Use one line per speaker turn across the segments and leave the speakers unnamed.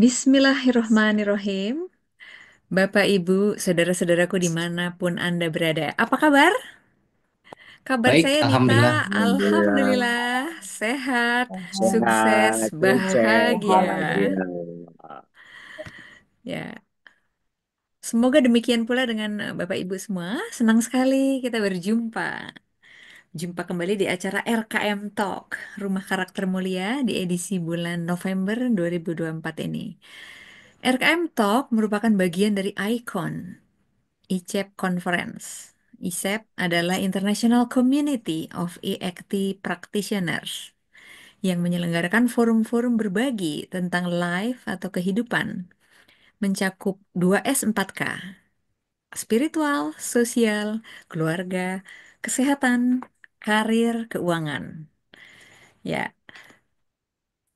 Bismillahirrohmanirrohim. Bapak, Ibu, saudara-saudaraku dimanapun Anda berada. Apa kabar? Kabar
Baik,
saya Nita,
alhamdulillah.
Alhamdulillah.
Alhamdulillah, sehat, sukses,
Sehat, sukses,
bahagia.
bahagia.
Ya, semoga demikian pula dengan Bapak Ibu semua. Senang sekali kita berjumpa. Jumpa kembali di acara RKM Talk, Rumah Karakter Mulia di edisi bulan November 2024 ini. RKM Talk merupakan bagian dari ICON, ICEP Conference. ICEP adalah International Community of EACT Practitioners yang menyelenggarakan forum-forum berbagi tentang life atau kehidupan, mencakup 2S4K, spiritual, sosial, keluarga, kesehatan, karir, keuangan. Ya,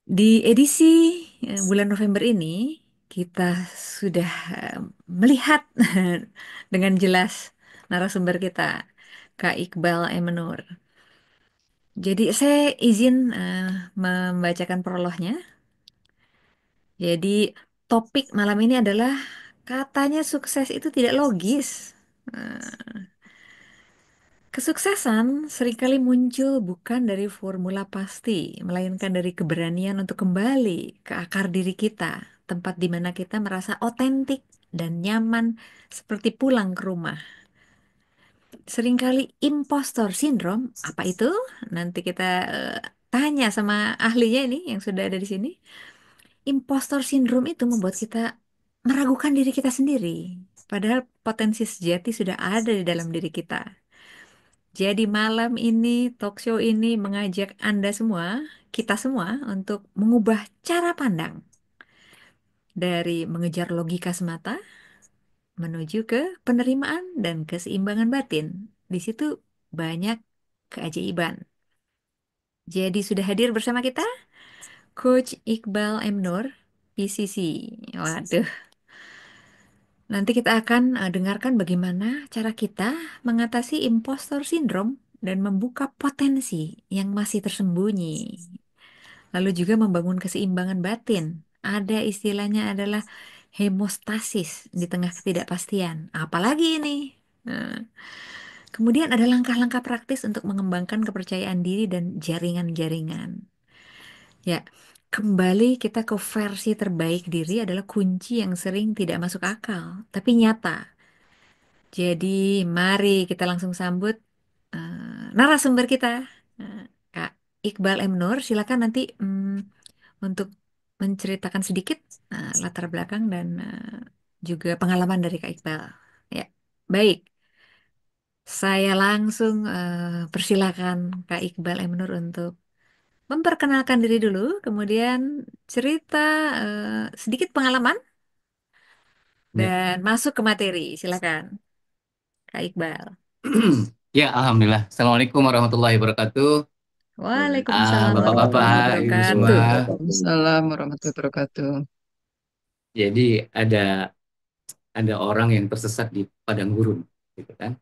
di edisi bulan November ini kita sudah melihat dengan jelas narasumber kita, Kak Iqbal Emenur. Jadi saya izin membacakan prolognya. Jadi topik malam ini adalah katanya sukses itu tidak logis. Eh, Kesuksesan seringkali muncul bukan dari formula pasti, melainkan dari keberanian untuk kembali ke akar diri kita, tempat di mana kita merasa otentik dan nyaman seperti pulang ke rumah. Seringkali impostor syndrome, apa itu? Nanti kita tanya sama ahlinya ini yang sudah ada di sini. Impostor syndrome itu membuat kita meragukan diri kita sendiri, padahal potensi sejati sudah ada di dalam diri kita. Jadi malam ini, talk show ini mengajak Anda semua, kita semua untuk mengubah cara pandang dari mengejar logika semata menuju ke penerimaan dan keseimbangan batin. Di situ banyak keajaiban. Jadi sudah hadir bersama kita Coach Iqbal M. Nur, PCC. Waduh, nanti kita akan dengarkan bagaimana cara kita mengatasi impostor syndrome dan membuka potensi yang masih tersembunyi. Lalu juga membangun keseimbangan batin. Ada istilahnya adalah hemostasis di tengah ketidakpastian. Apalagi ini? Nah, kemudian ada langkah-langkah praktis untuk mengembangkan kepercayaan diri dan jaringan-jaringan. Ya, kembali kita ke versi terbaik diri adalah kunci yang sering tidak masuk akal, tapi nyata. Jadi, mari kita langsung sambut narasumber kita, eh, Kak Iqbal M. Nur. Silakan nanti untuk menceritakan sedikit latar belakang dan juga pengalaman dari Kak Iqbal. Ya, baik. Saya langsung persilakan Kak Iqbal M. Nur untuk memperkenalkan diri dulu, kemudian cerita sedikit pengalaman
Ya,
dan masuk ke materi. Silakan, Kak Iqbal.
ya, alhamdulillah. Assalamualaikum warahmatullahi wabarakatuh.
Waalaikumsalam
Bapak-bapak,
warahmatullahi
ibu semua.
wabarakatuh.
Waalaikumsalam warahmatullahi wabarakatuh.
Jadi ada orang yang tersesat di padang gurun, gitu kan?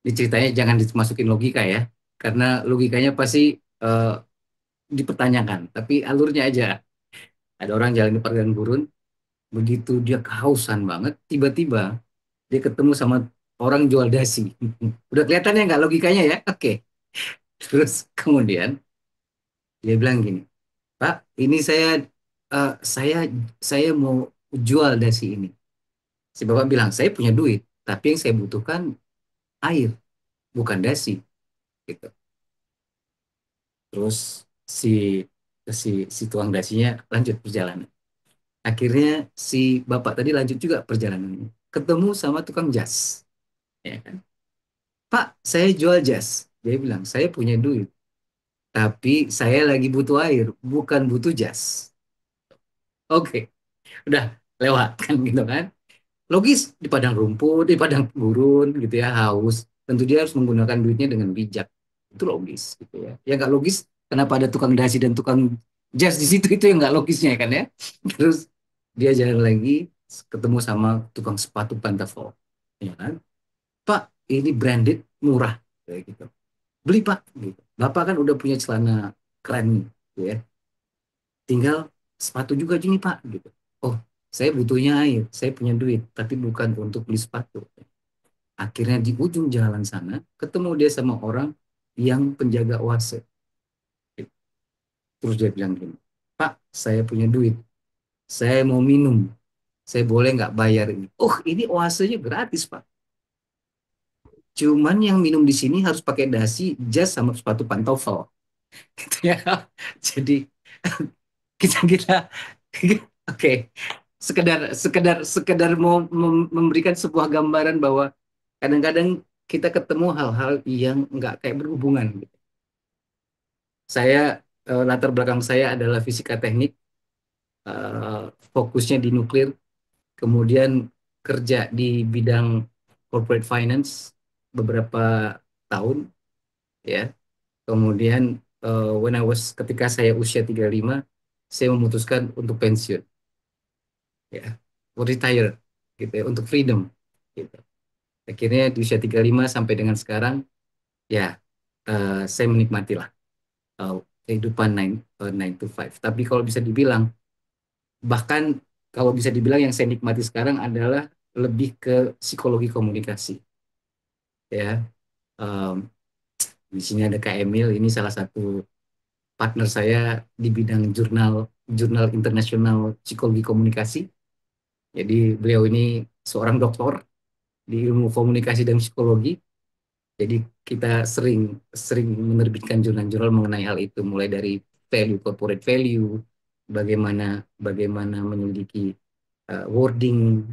Ini ceritanya jangan dimasukin logika ya, karena logikanya pasti eh, dipertanyakan. Tapi alurnya aja. Ada orang jalan di padang gurun, begitu dia kehausan banget, tiba-tiba dia ketemu sama orang jual dasi. Udah kelihatan ya nggak logikanya ya? Oke. Terus kemudian dia bilang gini, Pak, ini eh, saya saya mau jual dasi ini. Si bapak bilang, saya punya duit, tapi yang saya butuhkan air, bukan dasi, gitu. Terus si si si tuang dasinya lanjut perjalanan. Akhirnya si bapak tadi lanjut juga perjalanannya, ketemu sama tukang jas, ya kan? Pak, saya jual jas. Dia bilang, saya punya duit, tapi saya lagi butuh air, bukan butuh jas. Oke, udah lewat kan gitu kan? Logis di padang rumput, di padang gurun gitu ya, haus. Tentu dia harus menggunakan duitnya dengan bijak. Itu logis gitu ya. Ya nggak logis, kenapa ada tukang dasi dan tukang jas di situ itu yang nggak logisnya kan ya. Terus dia jalan lagi ketemu sama tukang sepatu pantofel. Ya kan? Pak, ini branded murah kayak gitu. Beli Pak gitu. Bapak kan udah punya celana keren nih, gitu ya. Tinggal sepatu juga gini Pak gitu. Oh, saya butuhnya air, saya punya duit, tapi bukan untuk beli sepatu. Akhirnya di ujung jalan sana, ketemu dia sama orang yang penjaga oase. Terus dia bilang gini, Pak, saya punya duit, saya mau minum, saya boleh nggak bayar ini? Oh, ini oasenya gratis, Pak. Cuman yang minum di sini harus pakai dasi, jas sama sepatu pantofel. Gitu ya. Jadi kita kita oke, sekedar sekedar sekedar mau memberikan sebuah gambaran bahwa kadang-kadang kita ketemu hal-hal yang nggak kayak berhubungan. Saya latar belakang saya adalah fisika teknik, eh, fokusnya di nuklir, kemudian kerja di bidang corporate finance beberapa tahun, ya. Kemudian ketika saya usia 35, saya memutuskan untuk pensiun, ya, for retire, gitu ya, untuk freedom, gitu. Akhirnya di usia 35 sampai dengan sekarang, ya, saya menikmati lah eh, kehidupan 9 to 5. Tapi kalau bisa dibilang, bahkan kalau bisa dibilang yang saya nikmati sekarang adalah lebih ke psikologi komunikasi, ya. Em, di sini ada Kak Emil, ini salah satu partner saya di bidang jurnal jurnal internasional psikologi komunikasi. Jadi beliau ini seorang doktor di ilmu komunikasi dan psikologi. Jadi kita sering sering menerbitkan jurnal-jurnal mengenai hal itu, mulai dari value, corporate value, bagaimana bagaimana menyelidiki wording,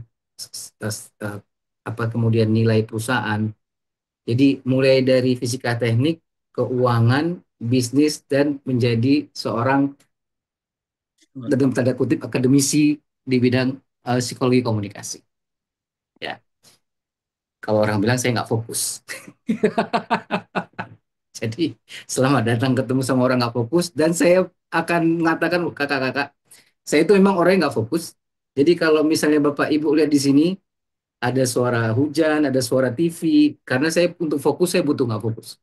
apa kemudian nilai perusahaan. Jadi mulai dari fisika teknik, keuangan, bisnis, dan menjadi seorang dalam tanda kutip akademisi di bidang psikologi komunikasi. Ya, kalau orang bilang saya nggak fokus. Jadi selamat datang ketemu sama orang nggak fokus, dan saya akan mengatakan kakak-kakak, saya itu memang orang yang nggak fokus. Jadi kalau misalnya Bapak Ibu lihat di sini ada suara hujan, ada suara TV, karena saya untuk fokus saya butuh nggak fokus.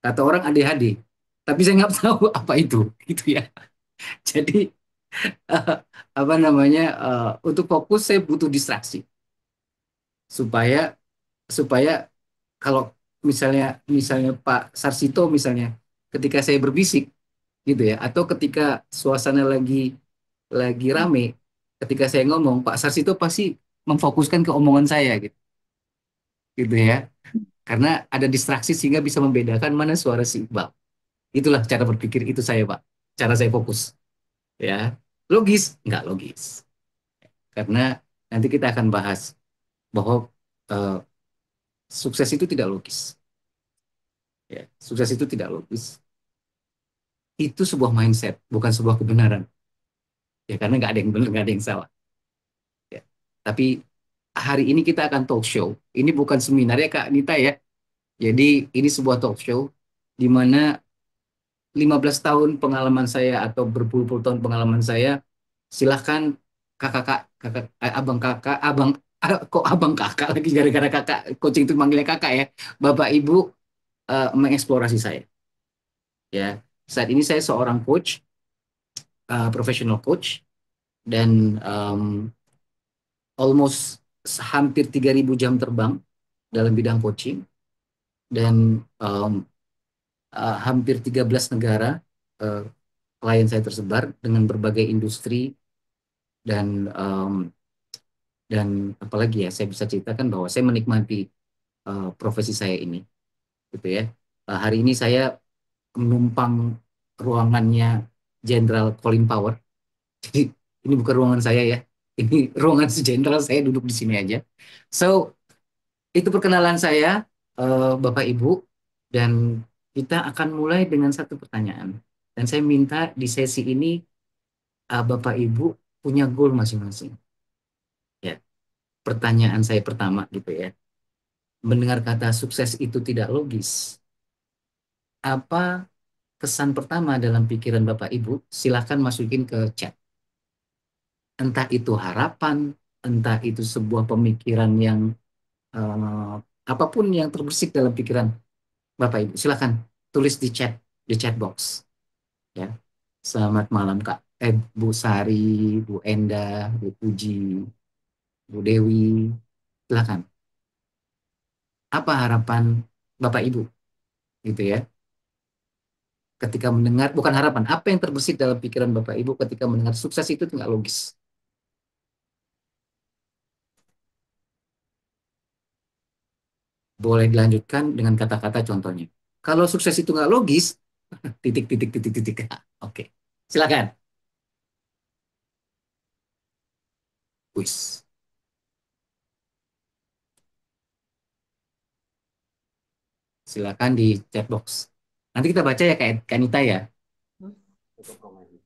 Kata orang ADHD, tapi saya nggak tahu apa itu, gitu ya. Jadi apa namanya, untuk fokus saya butuh distraksi supaya supaya kalau misalnya misalnya Pak Sarsito misalnya ketika saya berbisik, gitu ya, atau ketika suasana lagi rame, ketika saya ngomong Pak Sarsito pasti memfokuskan ke omongan saya, gitu, gitu ya, karena ada distraksi sehingga bisa membedakan mana suara si Iqbal. Itulah cara berpikir itu saya, Pak, cara saya fokus, ya. Logis nggak logis, karena nanti kita akan bahas bahwa eh, sukses itu tidak logis, ya. Sukses itu tidak logis, itu sebuah mindset, bukan sebuah kebenaran, ya, karena nggak ada yang benar, nggak ada yang salah, ya. Tapi hari ini kita akan talk show. Ini bukan seminar ya Kak Nita, ya. Jadi ini sebuah talk show di mana 15 tahun pengalaman saya atau berpuluh-puluh tahun pengalaman saya, silahkan abang kakak, kok abang kakak lagi, gara-gara kakak coaching itu manggilnya kakak, ya. Bapak Ibu mengeksplorasi saya, ya. Saat ini saya seorang coach, professional coach, dan almost hampir 3.000 jam terbang dalam bidang coaching, dan hampir 13 negara uh, klien saya tersebar dengan berbagai industri, dan apalagi ya, saya bisa ceritakan bahwa saya menikmati profesi saya ini, gitu ya. Hari ini saya menumpang ruangannya Jenderal Colin Powell. Jadi ini bukan ruangan saya, ya. Ini ruangan si Jenderal, saya duduk di sini aja. So, itu perkenalan saya, Bapak Ibu, dan kita akan mulai dengan satu pertanyaan. Dan saya minta di sesi ini Bapak Ibu punya goal masing-masing. Ya, pertanyaan saya pertama, gitu ya. Mendengar kata sukses itu tidak logis. Apa kesan pertama dalam pikiran Bapak Ibu? Silahkan masukin ke chat. Entah itu harapan, entah itu sebuah pemikiran yang eh, apapun yang terbersih dalam pikiran Bapak Ibu, silakan tulis di chat box, ya. Selamat malam Kak Bu Sari, Bu Endah, Bu Puji, Bu Dewi, silakan. Apa harapan Bapak Ibu gitu ya? Ketika mendengar, bukan harapan, apa yang terbesit dalam pikiran Bapak Ibu ketika mendengar sukses itu nggak logis? Boleh dilanjutkan dengan kata-kata contohnya. Kalau sukses itu nggak logis, titik, titik, titik, titik. Oke, silakan. Wis, silakan di chat box. Nanti kita baca ya kayak Kanita ya. Untuk komen.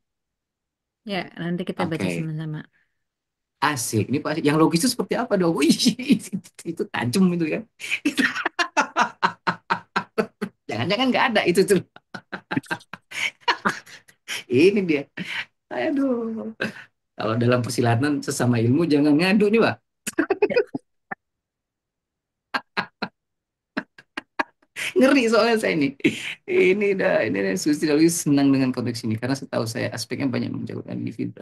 Ya, nanti kita baca
Oke,
sama-sama.
asik. Ini pasti yang logis itu seperti apa dong? Wih, itu tajam itu kan. Jangan-jangan nggak ada itu tuh. Ini dia. Aduh. Kalau dalam persilatan sesama ilmu jangan ngadu nih, Pak. Ngeri soalnya saya ini. Ini Susi Dawi senang dengan konteks ini karena setahu saya aspeknya banyak menjauhkan individu.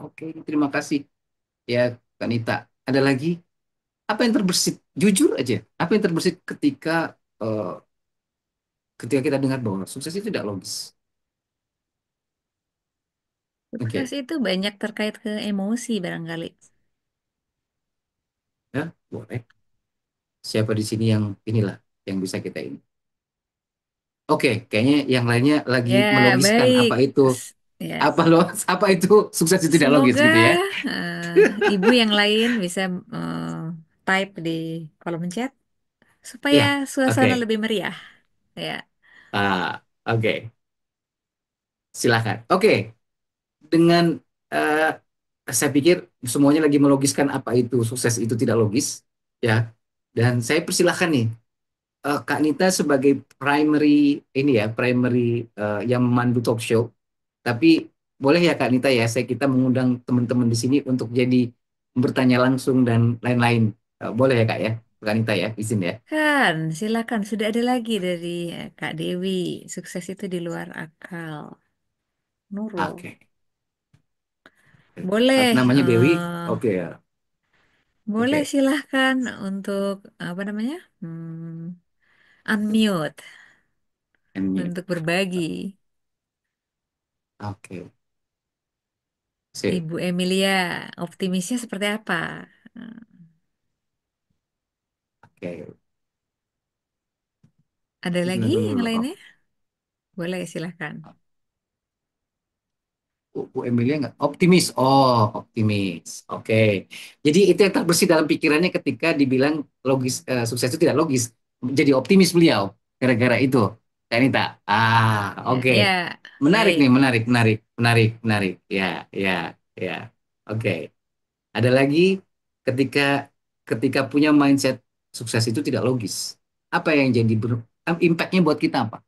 Oke. Terima kasih ya, Kanita. Ada lagi? Apa yang terbersit? Jujur aja. Apa yang terbersit eh, ketika kita dengar bahwa sukses itu tidak logis?
Sukses
Oke,
itu banyak terkait ke emosi barangkali.
ya, boleh. Siapa di sini yang inilah yang bisa kita ini? Oke, kayaknya yang lainnya lagi
Ya,
melogiskan apa
baik.
itu,
Ya,
apa lo, apa itu sukses itu tidak logis
semoga
gitu ya?
eh, ibu yang lain bisa eh, type di kolom chat supaya
Ya,
suasana
oke.
lebih meriah. Ya,
Oke. Silakan. Oke, dengan eh, saya pikir semuanya lagi melogiskan apa itu sukses itu tidak logis, ya. Dan saya persilahkan nih, Kak Nita sebagai primary ini ya, primary yang memandu talk show. Tapi boleh ya Kak Nita ya, kita mengundang teman-teman di sini untuk jadi bertanya langsung dan lain-lain. Boleh ya Kak ya, Kak Nita ya, izin ya.
kan, silakan. Sudah ada lagi dari Kak Dewi. Sukses itu di luar akal. Nurul.
Oke.
Boleh,
Namanya Dewi. Oke ya.
boleh
Oke.
silahkan untuk apa namanya? Unmute
Unmute.
untuk berbagi.
Oke. Sip.
Ibu Emilia, optimisnya seperti apa? Eh,
Oke.
Ada lagi
Tunggu
yang
dulu.
lainnya? Boleh, silahkan.
Bu Emilia nggak optimis. Oh, optimis. Oke. Jadi itu yang terbersih dalam pikirannya ketika dibilang logis, sukses itu tidak logis. Jadi optimis beliau gara-gara itu. Kanita.
Ya,
Oke.
ya,
Menarik nih,
baik.
menarik, menarik, menarik, menarik. Ya, ya, ya. Oke. Ada lagi ketika ketika punya mindset sukses itu tidak logis. Apa yang jadi impactnya buat kita apa?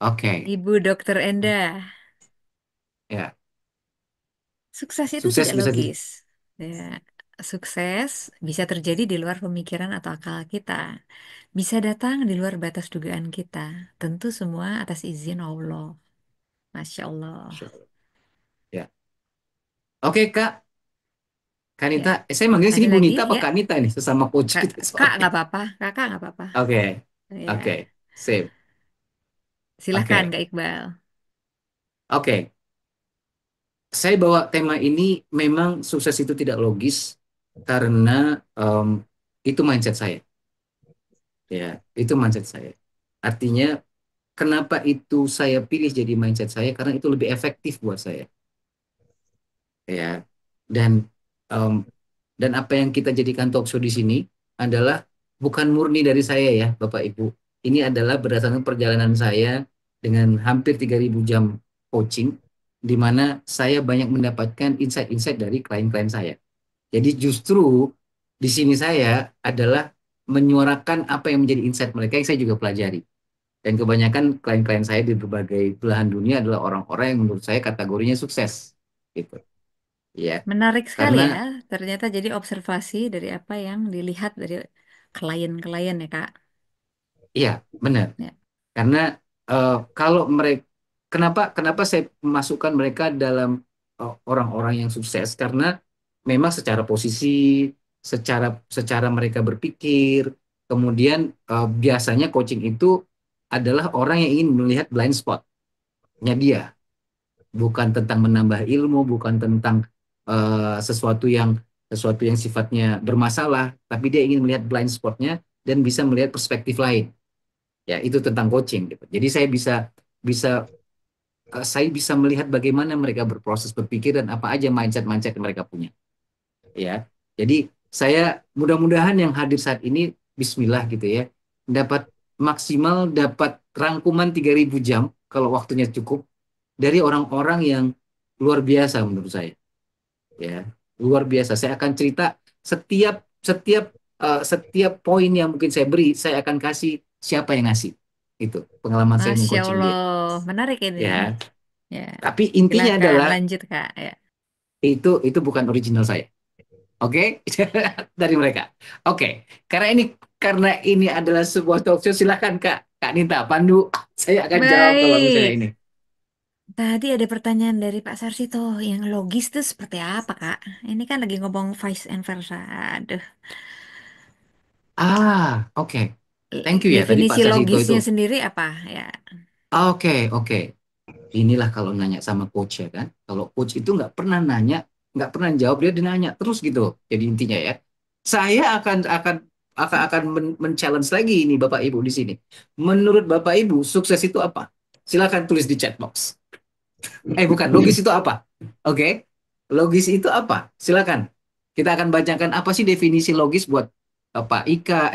Oke.
Ibu Dokter Endah,
Ya.
sukses itu
Sukses
tidak
bisa di.
logis. Ya, sukses bisa terjadi di luar pemikiran atau akal kita. Bisa datang di luar batas dugaan kita. Tentu semua atas izin Allah. Masya Allah.
Ya. Oke, Kak.
Ya,
Kanita, saya manggil
ada
sini
lagi
Bunita apa
ya?
Kanita nih, sesama coach
Kak,
kita
Kak
soalnya.
nggak apa-apa. Kakak nggak apa-apa.
Oke,
Ya,
oke, sip,
silahkan
oke,
Kak Iqbal.
oke. Saya bawa tema ini memang sukses itu tidak logis karena itu mindset saya, ya, itu mindset saya. Artinya, kenapa itu saya pilih jadi mindset saya? Karena itu lebih efektif buat saya, ya. Dan em, dan apa yang kita jadikan talk show di sini adalah bukan murni dari saya ya, Bapak Ibu. Ini adalah berdasarkan perjalanan saya dengan hampir 3.000 jam coaching, di mana saya banyak mendapatkan insight-insight dari klien-klien saya. Jadi justru di sini saya adalah menyuarakan apa yang menjadi insight mereka yang saya juga pelajari. Dan kebanyakan klien-klien saya di berbagai belahan dunia adalah orang-orang yang menurut saya kategorinya sukses. Gitu. Ya,
Menarik sekali
karena
ya. Ternyata jadi observasi dari apa yang dilihat dari klien-klien ya Kak.
iya, benar.
Ya.
Karena kalau mereka kenapa kenapa saya masukkan mereka dalam orang-orang yang sukses karena memang secara posisi, secara secara mereka berpikir, kemudian biasanya coaching itu adalah orang yang ingin melihat blind spotnya dia, bukan tentang menambah ilmu, bukan tentang sesuatu yang sifatnya bermasalah, tapi dia ingin melihat blind spotnya dan bisa melihat perspektif lain. Ya, itu tentang coaching gitu. Jadi bisa bisa saya bisa melihat bagaimana mereka berproses berpikir dan apa aja mindset-mindset yang mereka punya. Ya, jadi saya mudah-mudahan yang hadir saat ini, Bismillah gitu ya, dapat maksimal dapat rangkuman 3.000 jam kalau waktunya cukup dari orang-orang yang luar biasa menurut saya. Ya, luar biasa. Saya akan cerita setiap setiap setiap poin yang mungkin saya beri, saya akan kasih siapa yang ngasih. Itu pengalaman saya
Masya
mengcoaching
Allah,
dia.
menarik ini.
Ya,
Ya,
tapi intinya
silakan
adalah
lanjut Kak. Ya.
itu bukan original saya. Oke, dari mereka. Oke, karena ini adalah sebuah talk show, silakan Kak Nita pandu. Saya akan jawab kalau misalnya
Baik,
ini.
tadi ada pertanyaan dari Pak Sarsito yang logis itu seperti apa Kak? Ini kan lagi ngomong vice and versa. Aduh,
Oke. Thank you ya tadi Pak
definisi
Sasito itu.
logisnya sendiri apa? Ya,
Oke. Inilah kalau nanya sama coach ya kan. Kalau coach itu nggak pernah jawab, dia nanya terus gitu. Jadi intinya ya, saya akan men-challenge lagi ini Bapak Ibu di sini. Menurut Bapak Ibu, sukses itu apa? Silakan tulis di chat box. Bukan, logis itu apa? Oke. Logis itu apa? Silakan. Kita akan bacakan apa sih definisi logis buat Pak Ika,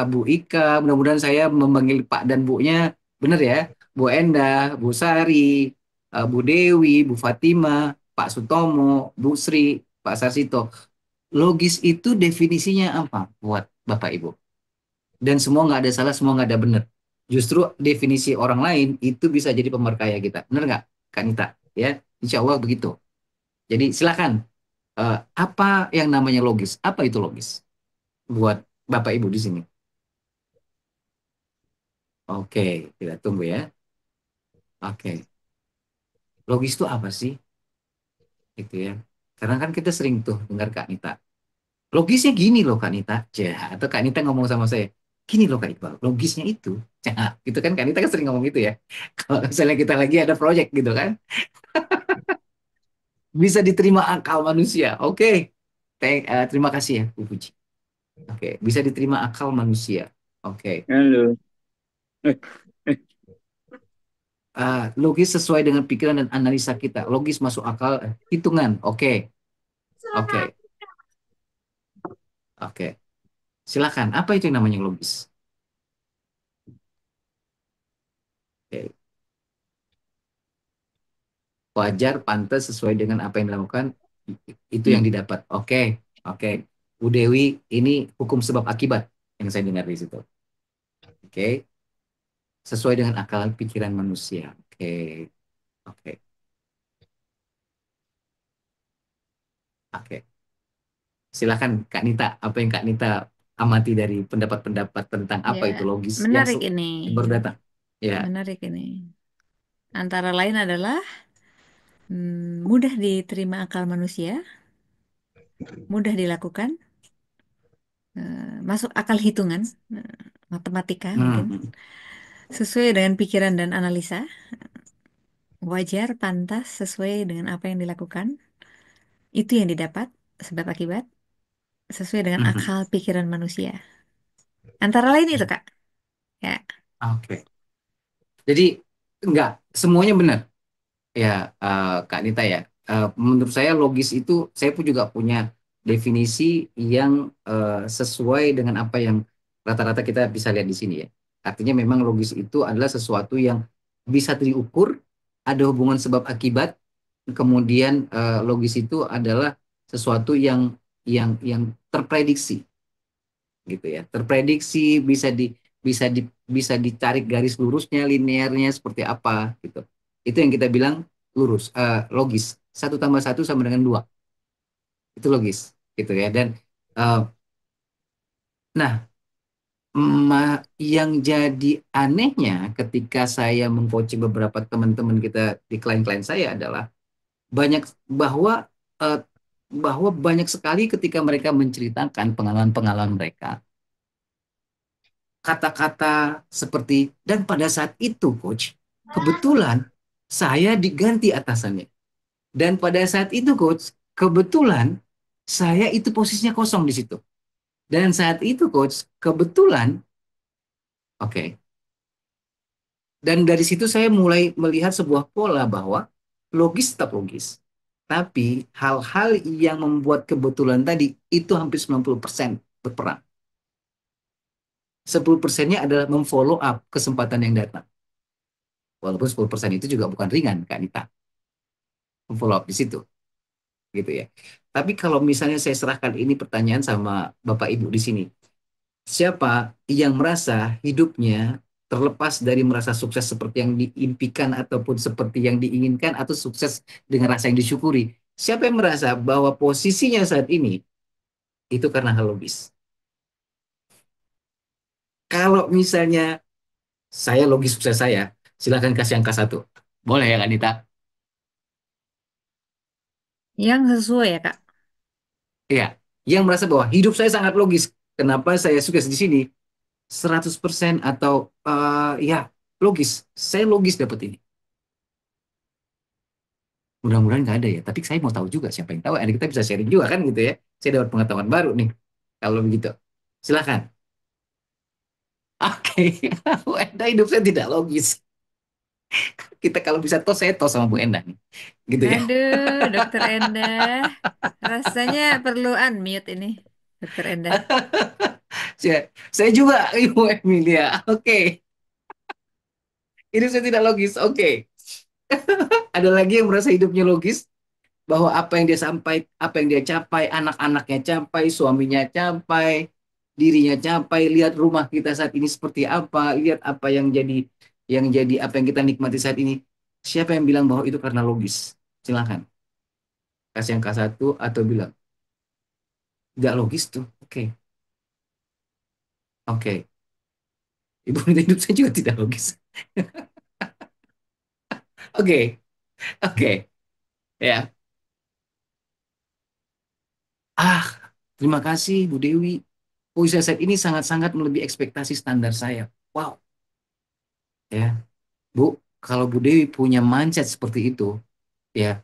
Bu Ika. Mudah-mudahan saya memanggil Pak dan Bu-nya benar ya. Bu Endah, Bu Sari, Bu Dewi, Bu Fatima, Pak Sutomo, Bu Sri, Pak Sarsito. Logis itu definisinya apa buat Bapak Ibu? Dan semua nggak ada salah, semua nggak ada benar. Justru definisi orang lain itu bisa jadi pemerkaya kita. Benar nggak, Kak Nita? Ya, insya Allah begitu. Jadi silakan. Apa yang namanya logis? Apa itu logis? Buat Bapak Ibu di sini. Oke, kita tunggu ya. Oke, logis itu apa sih? Gitu ya. Karena kan kita sering tuh dengar Kak Nita. Logisnya gini loh Kak Nita. Atau Kak Nita ngomong sama saya. Gini loh Kak Iqbal, logisnya itu. Gitu kan Kak Nita kan sering ngomong gitu ya. Kalau misalnya kita lagi ada proyek gitu kan. Bisa diterima akal manusia. Oke. Terima kasih ya, Bu Puji. Oke, bisa diterima akal manusia. Oke.
Halo. Eh, eh,
Logis sesuai dengan pikiran dan analisa kita. Logis masuk akal, hitungan. Oke, oke. Silakan. Apa itu yang namanya logis? Oke. Wajar, pantas, sesuai dengan apa yang dilakukan, itu yang didapat. Oke. Bu Dewi, ini hukum sebab akibat yang saya dengar di situ. Oke. Sesuai dengan akal pikiran manusia. Oke, oke. Silakan Kak Nita, apa yang Kak Nita amati dari pendapat-pendapat tentang apa
ya,
itu logis yang
menarik ini.
baru datang. Ya.
Menarik ini. Antara lain adalah mudah diterima akal manusia, mudah dilakukan, masuk akal hitungan, matematika mungkin,
Hmm.
sesuai dengan pikiran dan analisa, wajar, pantas, sesuai dengan apa yang dilakukan, itu yang didapat, sebab akibat, sesuai dengan
Mhm.
akal pikiran manusia. Antara lain itu, Kak. Ya,
Oke. Jadi enggak semuanya benar ya, Kak Nita ya. Menurut saya logis itu saya pun juga punya definisi yang sesuai dengan apa yang rata-rata kita bisa lihat di sini ya. Artinya memang logis itu adalah sesuatu yang bisa diukur, ada hubungan sebab akibat. Kemudian logis itu adalah sesuatu yang terprediksi gitu ya, terprediksi, bisa ditarik garis lurusnya, linearnya seperti apa gitu. Itu yang kita bilang logis. Satu tambah satu sama dengan dua, itu logis gitu ya. Dan uh, nah Yang jadi anehnya ketika saya mengcoaching beberapa teman-teman kita di klien-klien saya adalah banyak bahwa eh, bahwa banyak sekali ketika mereka menceritakan pengalaman-pengalaman mereka, kata-kata seperti dan pada saat itu coach, kebetulan saya diganti atasannya. Dan pada saat itu coach, kebetulan saya itu posisinya kosong di situ. Dan saat itu coach, kebetulan oke. Dan dari situ saya mulai melihat sebuah pola bahwa logis tetap logis. Tapi hal-hal yang membuat kebetulan tadi itu hampir 90% berperan. 10%-nya adalah memfollow up kesempatan yang datang. Walaupun 10% itu juga bukan ringan, Kak Nita. Memfollow up di situ, gitu ya. Tapi kalau misalnya saya serahkan ini pertanyaan sama Bapak Ibu di sini, siapa yang merasa hidupnya terlepas dari merasa sukses seperti yang diimpikan ataupun seperti yang diinginkan atau sukses dengan rasa yang disyukuri? Siapa yang merasa bahwa posisinya saat ini itu karena hal logis? Kalau misalnya saya logis sukses saya, silahkan kasih angka satu. Boleh ya, Kanita?
Yang sesuai ya, Kak.
Iya. Yang merasa bahwa hidup saya sangat logis. Kenapa saya sukses di sini? 100% atau ya logis. Saya logis dapat ini. Mudah-mudahan nggak ada ya. Tapi saya mau tahu juga siapa yang tahu. Ada kita bisa sharing juga kan gitu ya. Saya dapat pengetahuan baru nih. Kalau begitu. Silakan. Oke. Bu Enda hidup saya tidak logis. Kita kalau bisa tos saya tos sama Bu Enda nih. Gitu ya.
Aduh, Dokter Endah. Rasanya perlu unmute ini, Dokter Endah.
Saya juga Ibu Emilia. Oke. Hidup saya tidak logis. Oke. Ada lagi yang merasa hidupnya logis bahwa apa yang dia sampai, apa yang dia capai, anak-anaknya capai, suaminya capai, dirinya capai, lihat rumah kita saat ini seperti apa, lihat apa yang jadi apa yang kita nikmati saat ini. Siapa yang bilang bahwa itu karena logis? Silakan. Kasih angka satu atau bilang nggak logis tuh. Oke, oke. Ibu hidup saya juga tidak logis. Oke, oke. Ya. Ah, terima kasih Bu Dewi. Puisi saat ini sangat-sangat melebihi ekspektasi standar saya. Wow, ya. Bu, kalau Bu Dewi punya mindset seperti itu, ya,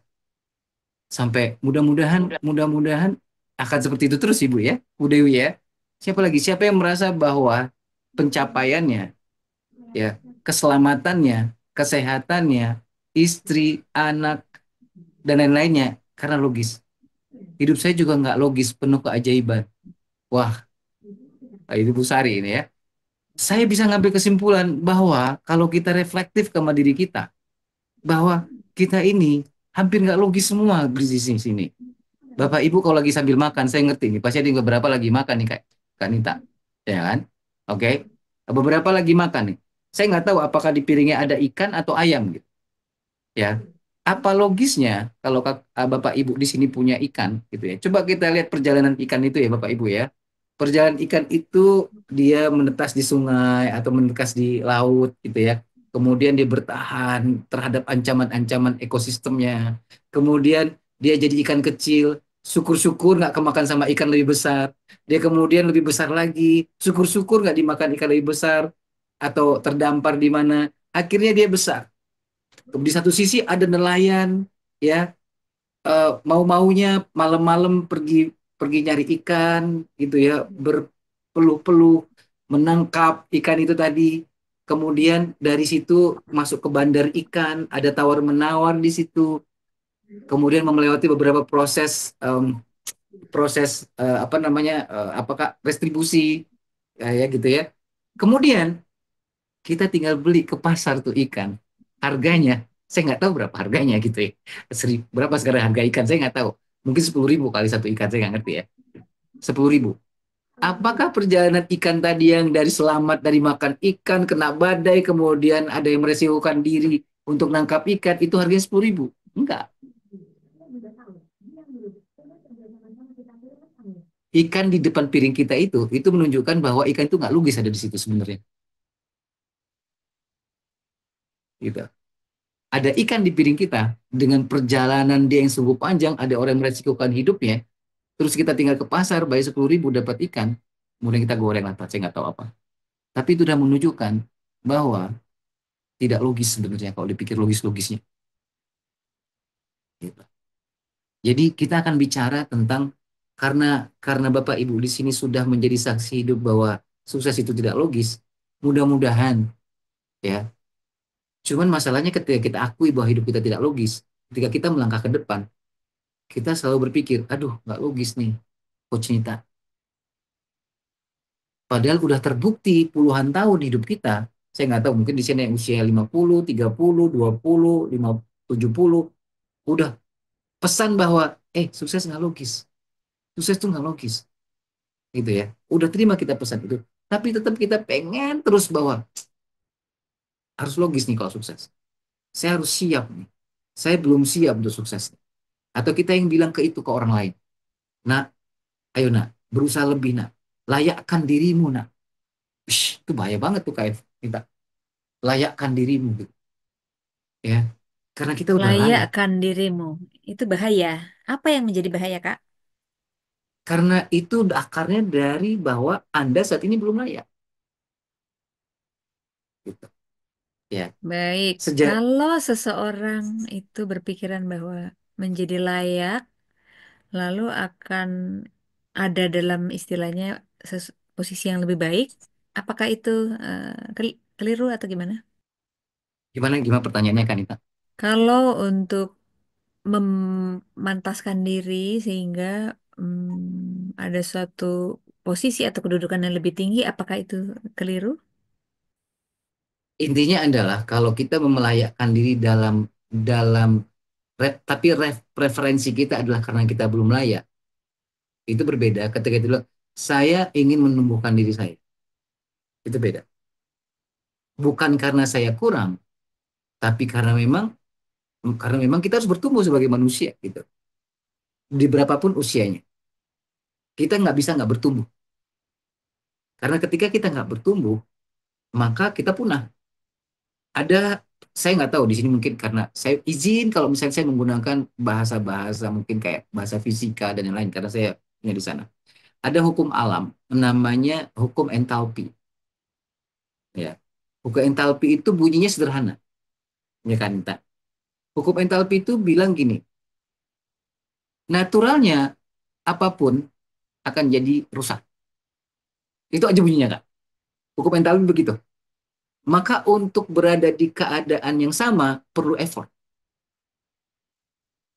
sampai mudah-mudahan akan seperti itu terus Ibu ya, Bu Dewi ya. Siapa lagi? Siapa yang merasa bahwa pencapaiannya, ya, keselamatannya, kesehatannya, istri, anak, dan lain-lainnya karena logis. Hidup saya juga nggak logis, penuh keajaiban. Wah, itu Bu Sari ini ya. Saya bisa ngambil kesimpulan bahwa kalau kita reflektif sama diri kita, bahwa kita ini hampir nggak logis semua di sini. Bapak Ibu kalau lagi sambil makan, saya ngerti nih, pasti ada beberapa lagi makan nih Kak Nita, ya kan? Oke, beberapa lagi makan nih. Saya nggak tahu apakah di piringnya ada ikan atau ayam gitu, ya. Apa logisnya kalau Bapak Ibu di sini punya ikan gitu ya? Coba kita lihat perjalanan ikan itu ya Bapak Ibu ya. Perjalanan ikan itu dia menetas di sungai atau menetas di laut gitu ya. Kemudian dia bertahan terhadap ancaman-ancaman ekosistemnya. Kemudian dia jadi ikan kecil. Syukur-syukur nggak kemakan sama ikan lebih besar. Dia kemudian lebih besar lagi. Syukur-syukur nggak dimakan ikan lebih besar atau terdampar di mana. Akhirnya dia besar. Di satu sisi ada nelayan, ya, mau-maunya malam-malam pergi pergi nyari ikan gitu ya, berpeluh-peluh menangkap ikan itu tadi. Kemudian dari situ masuk ke bandar ikan, ada tawar-menawar di situ. Kemudian melewati beberapa proses proses apa namanya apakah restribusi ya gitu ya. Kemudian kita tinggal beli ke pasar tuh ikan. Harganya, saya nggak tahu berapa harganya gitu ya. Berapa sekarang harga ikan, saya nggak tahu. Mungkin 10.000 kali satu ikan, saya nggak ngerti ya. 10.000. Apakah perjalanan ikan tadi yang dari selamat dari makan ikan, kena badai, kemudian ada yang meresikokan diri untuk nangkap ikan, itu harganya 10.000? Enggak. Ikan di depan piring kita itu menunjukkan bahwa ikan itu nggak logis ada di situ sebenarnya. Gitu. Ada ikan di piring kita dengan perjalanan dia yang sungguh panjang, ada orang yang meresikokan hidupnya, terus kita tinggal ke pasar, bayar 10.000 dapat ikan, kemudian kita goreng lah, saya nggak tahu apa. Tapi itu sudah menunjukkan bahwa tidak logis sebenarnya kalau dipikir logis-logisnya. Gitu. Jadi kita akan bicara tentang karena Bapak Ibu di sini sudah menjadi saksi hidup bahwa sukses itu tidak logis. Mudah-mudahan ya. Cuman masalahnya ketika kita akui bahwa hidup kita tidak logis, ketika kita melangkah ke depan, kita selalu berpikir, aduh nggak logis nih, Coach Nita. Padahal udah terbukti puluhan tahun hidup kita. Saya nggak tahu, mungkin di sini yang usia 50, 30, 20, 5, 70, udah pesan bahwa, sukses nggak logis. Sukses tuh nggak logis. Gitu ya. Udah terima kita pesan itu. Tapi tetap kita pengen terus bahwa harus logis nih kalau sukses. Saya harus siap nih. Saya belum siap untuk sukses. Atau kita yang bilang ke itu ke orang lain. Nah, ayo nak, berusaha lebih nak. Layakkan dirimu nak. Ish, itu bahaya banget tuh kayak kita. Layakkan dirimu gitu. Ya, karena kita udah layak.
Layakkan dirimu. Itu bahaya. Apa yang menjadi bahaya, Kak?
Karena itu akarnya dari bahwa Anda saat ini belum layak. Gitu. Ya,
Baik,
sejak
kalau seseorang itu berpikiran bahwa menjadi layak, lalu akan ada dalam istilahnya posisi yang lebih baik, apakah itu keliru atau gimana?
gimana gimana pertanyaannya kan Ita?
Kalau untuk memantaskan diri sehingga ada suatu posisi atau kedudukan yang lebih tinggi, apakah itu keliru?
Intinya adalah kalau kita memelayakkan diri dalam dalam tapi preferensi kita adalah karena kita belum layak. Itu berbeda ketika itu bilang, saya ingin menumbuhkan diri saya. Itu beda. Bukan karena saya kurang, tapi karena memang kita harus bertumbuh sebagai manusia gitu. Di berapapun usianya. Kita nggak bisa nggak bertumbuh. Karena ketika kita nggak bertumbuh, maka kita punah. Ada, saya nggak tahu di sini mungkin karena saya izin kalau misalnya saya menggunakan bahasa-bahasa mungkin kayak bahasa fisika dan yang lain karena saya punya di sana. Ada hukum alam namanya hukum entalpi. Ya, hukum entalpi itu bunyinya sederhana, ya kan? Hukum entalpi itu bilang gini, naturalnya apapun akan jadi rusak. Itu aja bunyinya, Kak. Hukum entalpi begitu. Maka untuk berada di keadaan yang sama perlu effort.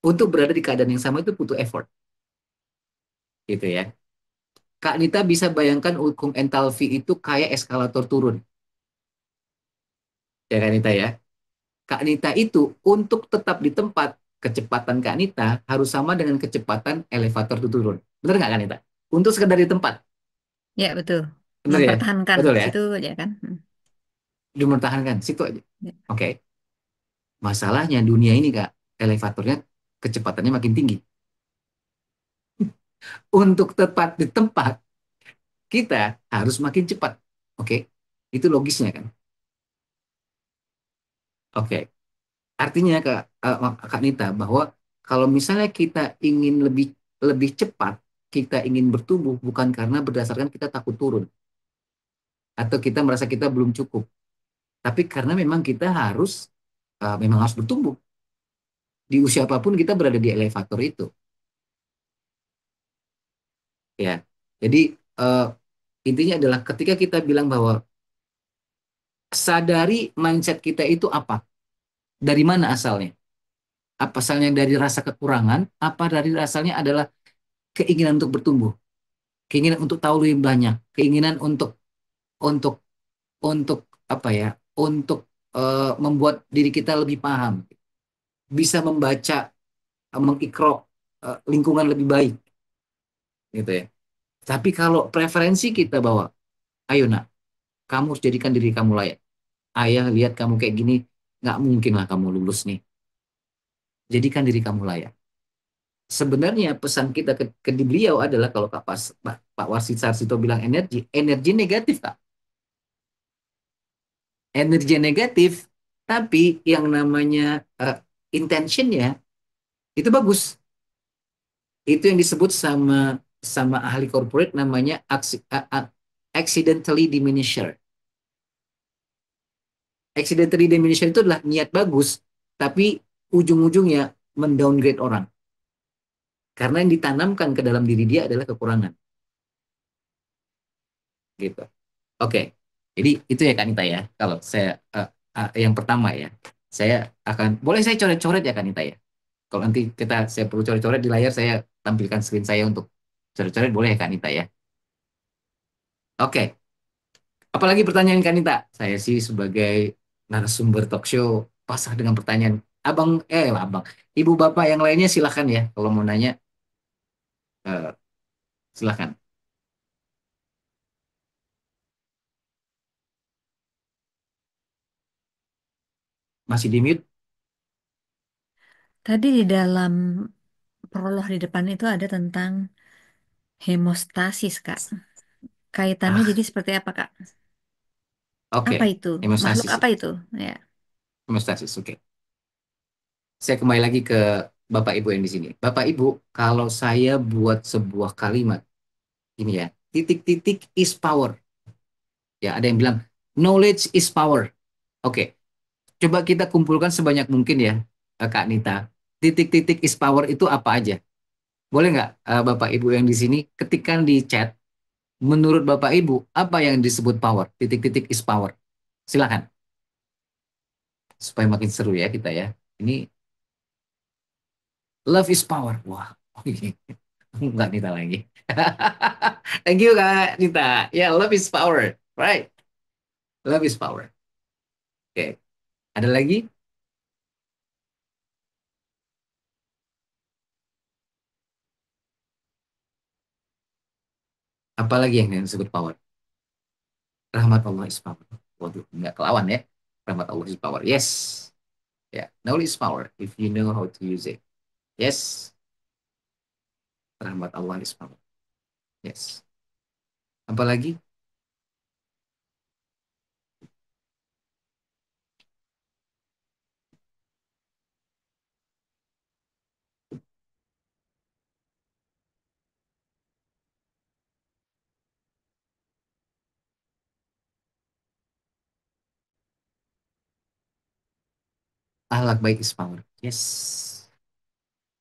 Untuk berada di keadaan yang sama itu butuh effort, gitu ya. Kak Nita bisa bayangkan hukum entalpi itu kayak eskalator turun, ya Kak Nita ya. Kak Nita itu untuk tetap di tempat, kecepatan Kak Nita harus sama dengan kecepatan elevator itu turun. Benar nggak Kak Nita? Untuk sekedar di tempat,
Ya, betul.
benar ya?
Mempertahankan
Betul ya?
situ ya kan?
Dipertahankan situ aja.
Ya.
Oke, masalahnya dunia ini Kak, elevatornya kecepatannya makin tinggi. Untuk tepat di tempat, kita harus makin cepat. Oke, itu logisnya kan. Oke, artinya Kak Nita bahwa kalau misalnya kita ingin lebih lebih cepat, kita ingin bertumbuh bukan karena berdasarkan kita takut turun atau kita merasa kita belum cukup, tapi karena memang harus bertumbuh. Di usia apapun kita berada di elevator itu, ya. Jadi eh, intinya adalah ketika kita bilang bahwa sadari mindset kita itu apa, dari mana asalnya? Apa asalnya dari rasa kekurangan? Apa dari asalnya adalah keinginan untuk bertumbuh, keinginan untuk tahu lebih banyak, keinginan untuk untuk apa ya, untuk membuat diri kita lebih paham, bisa membaca, mengikro lingkungan lebih baik, gitu ya. Tapi kalau preferensi kita bahwa, ayo nak, kamu harus jadikan diri kamu layak. Ayah lihat kamu kayak gini, nggak mungkin lah kamu lulus nih. Jadikan diri kamu layak. sebenarnya pesan kita ke di beliau adalah kalau Pak Warsit Sarsito bilang energi, energi negatif Kak. Energi negatif, tapi yang namanya intentionnya itu bagus. Itu yang disebut sama sama ahli corporate namanya accidentally diminisher. Accidentally diminisher itu adalah niat bagus, tapi ujung-ujungnya mendowngrade orang. Karena yang ditanamkan ke dalam diri dia adalah kekurangan. Gitu. Oke, jadi itu ya Kanita ya. Kalau saya yang pertama ya, saya akan boleh saya coret-coret ya Kanita ya. Kalau nanti saya perlu coret-coret di layar, saya tampilkan screen saya untuk coret-coret boleh ya Kanita ya. Oke, apalagi pertanyaan Kanita? Saya sih sebagai narasumber talk show pasrah dengan pertanyaan. Abang, ibu bapak yang lainnya silahkan ya. Kalau mau nanya, eh, silahkan. Masih di mute?
Tadi di dalam prolog di depan itu ada tentang hemostasis, Kak. Kaitannya
Ah,
jadi seperti apa, Kak? Apa
oke.
itu? Makhluk
Hemostasis.
apa itu? Ya.
Hemostasis, oke. Saya kembali lagi ke Bapak Ibu yang di sini. Bapak Ibu, kalau saya buat sebuah kalimat ini ya, titik-titik is power. Ya, ada yang bilang knowledge is power. Oke, coba kita kumpulkan sebanyak mungkin ya, Kak Nita. Titik-titik is power itu apa aja? Boleh nggak Bapak Ibu yang di sini ketikkan di chat, menurut Bapak Ibu, apa yang disebut power? Titik-titik is power. Silakan, supaya makin seru ya kita ya. Ini love is power. Wah, nggak Nita lagi. Thank you Kak Nita. Ya, love is power. Right. Love is power. Oke. Ada lagi? Apa lagi yang disebut power? Rahmat Allah is power. Waduh, nggak kelawan ya. Rahmat Allah is power. Yes. Ya, knowledge is power if you know how to use it. Yes. Rahmat Allah is power. Yes. Apa lagi? Ahlak baik is power. Yes.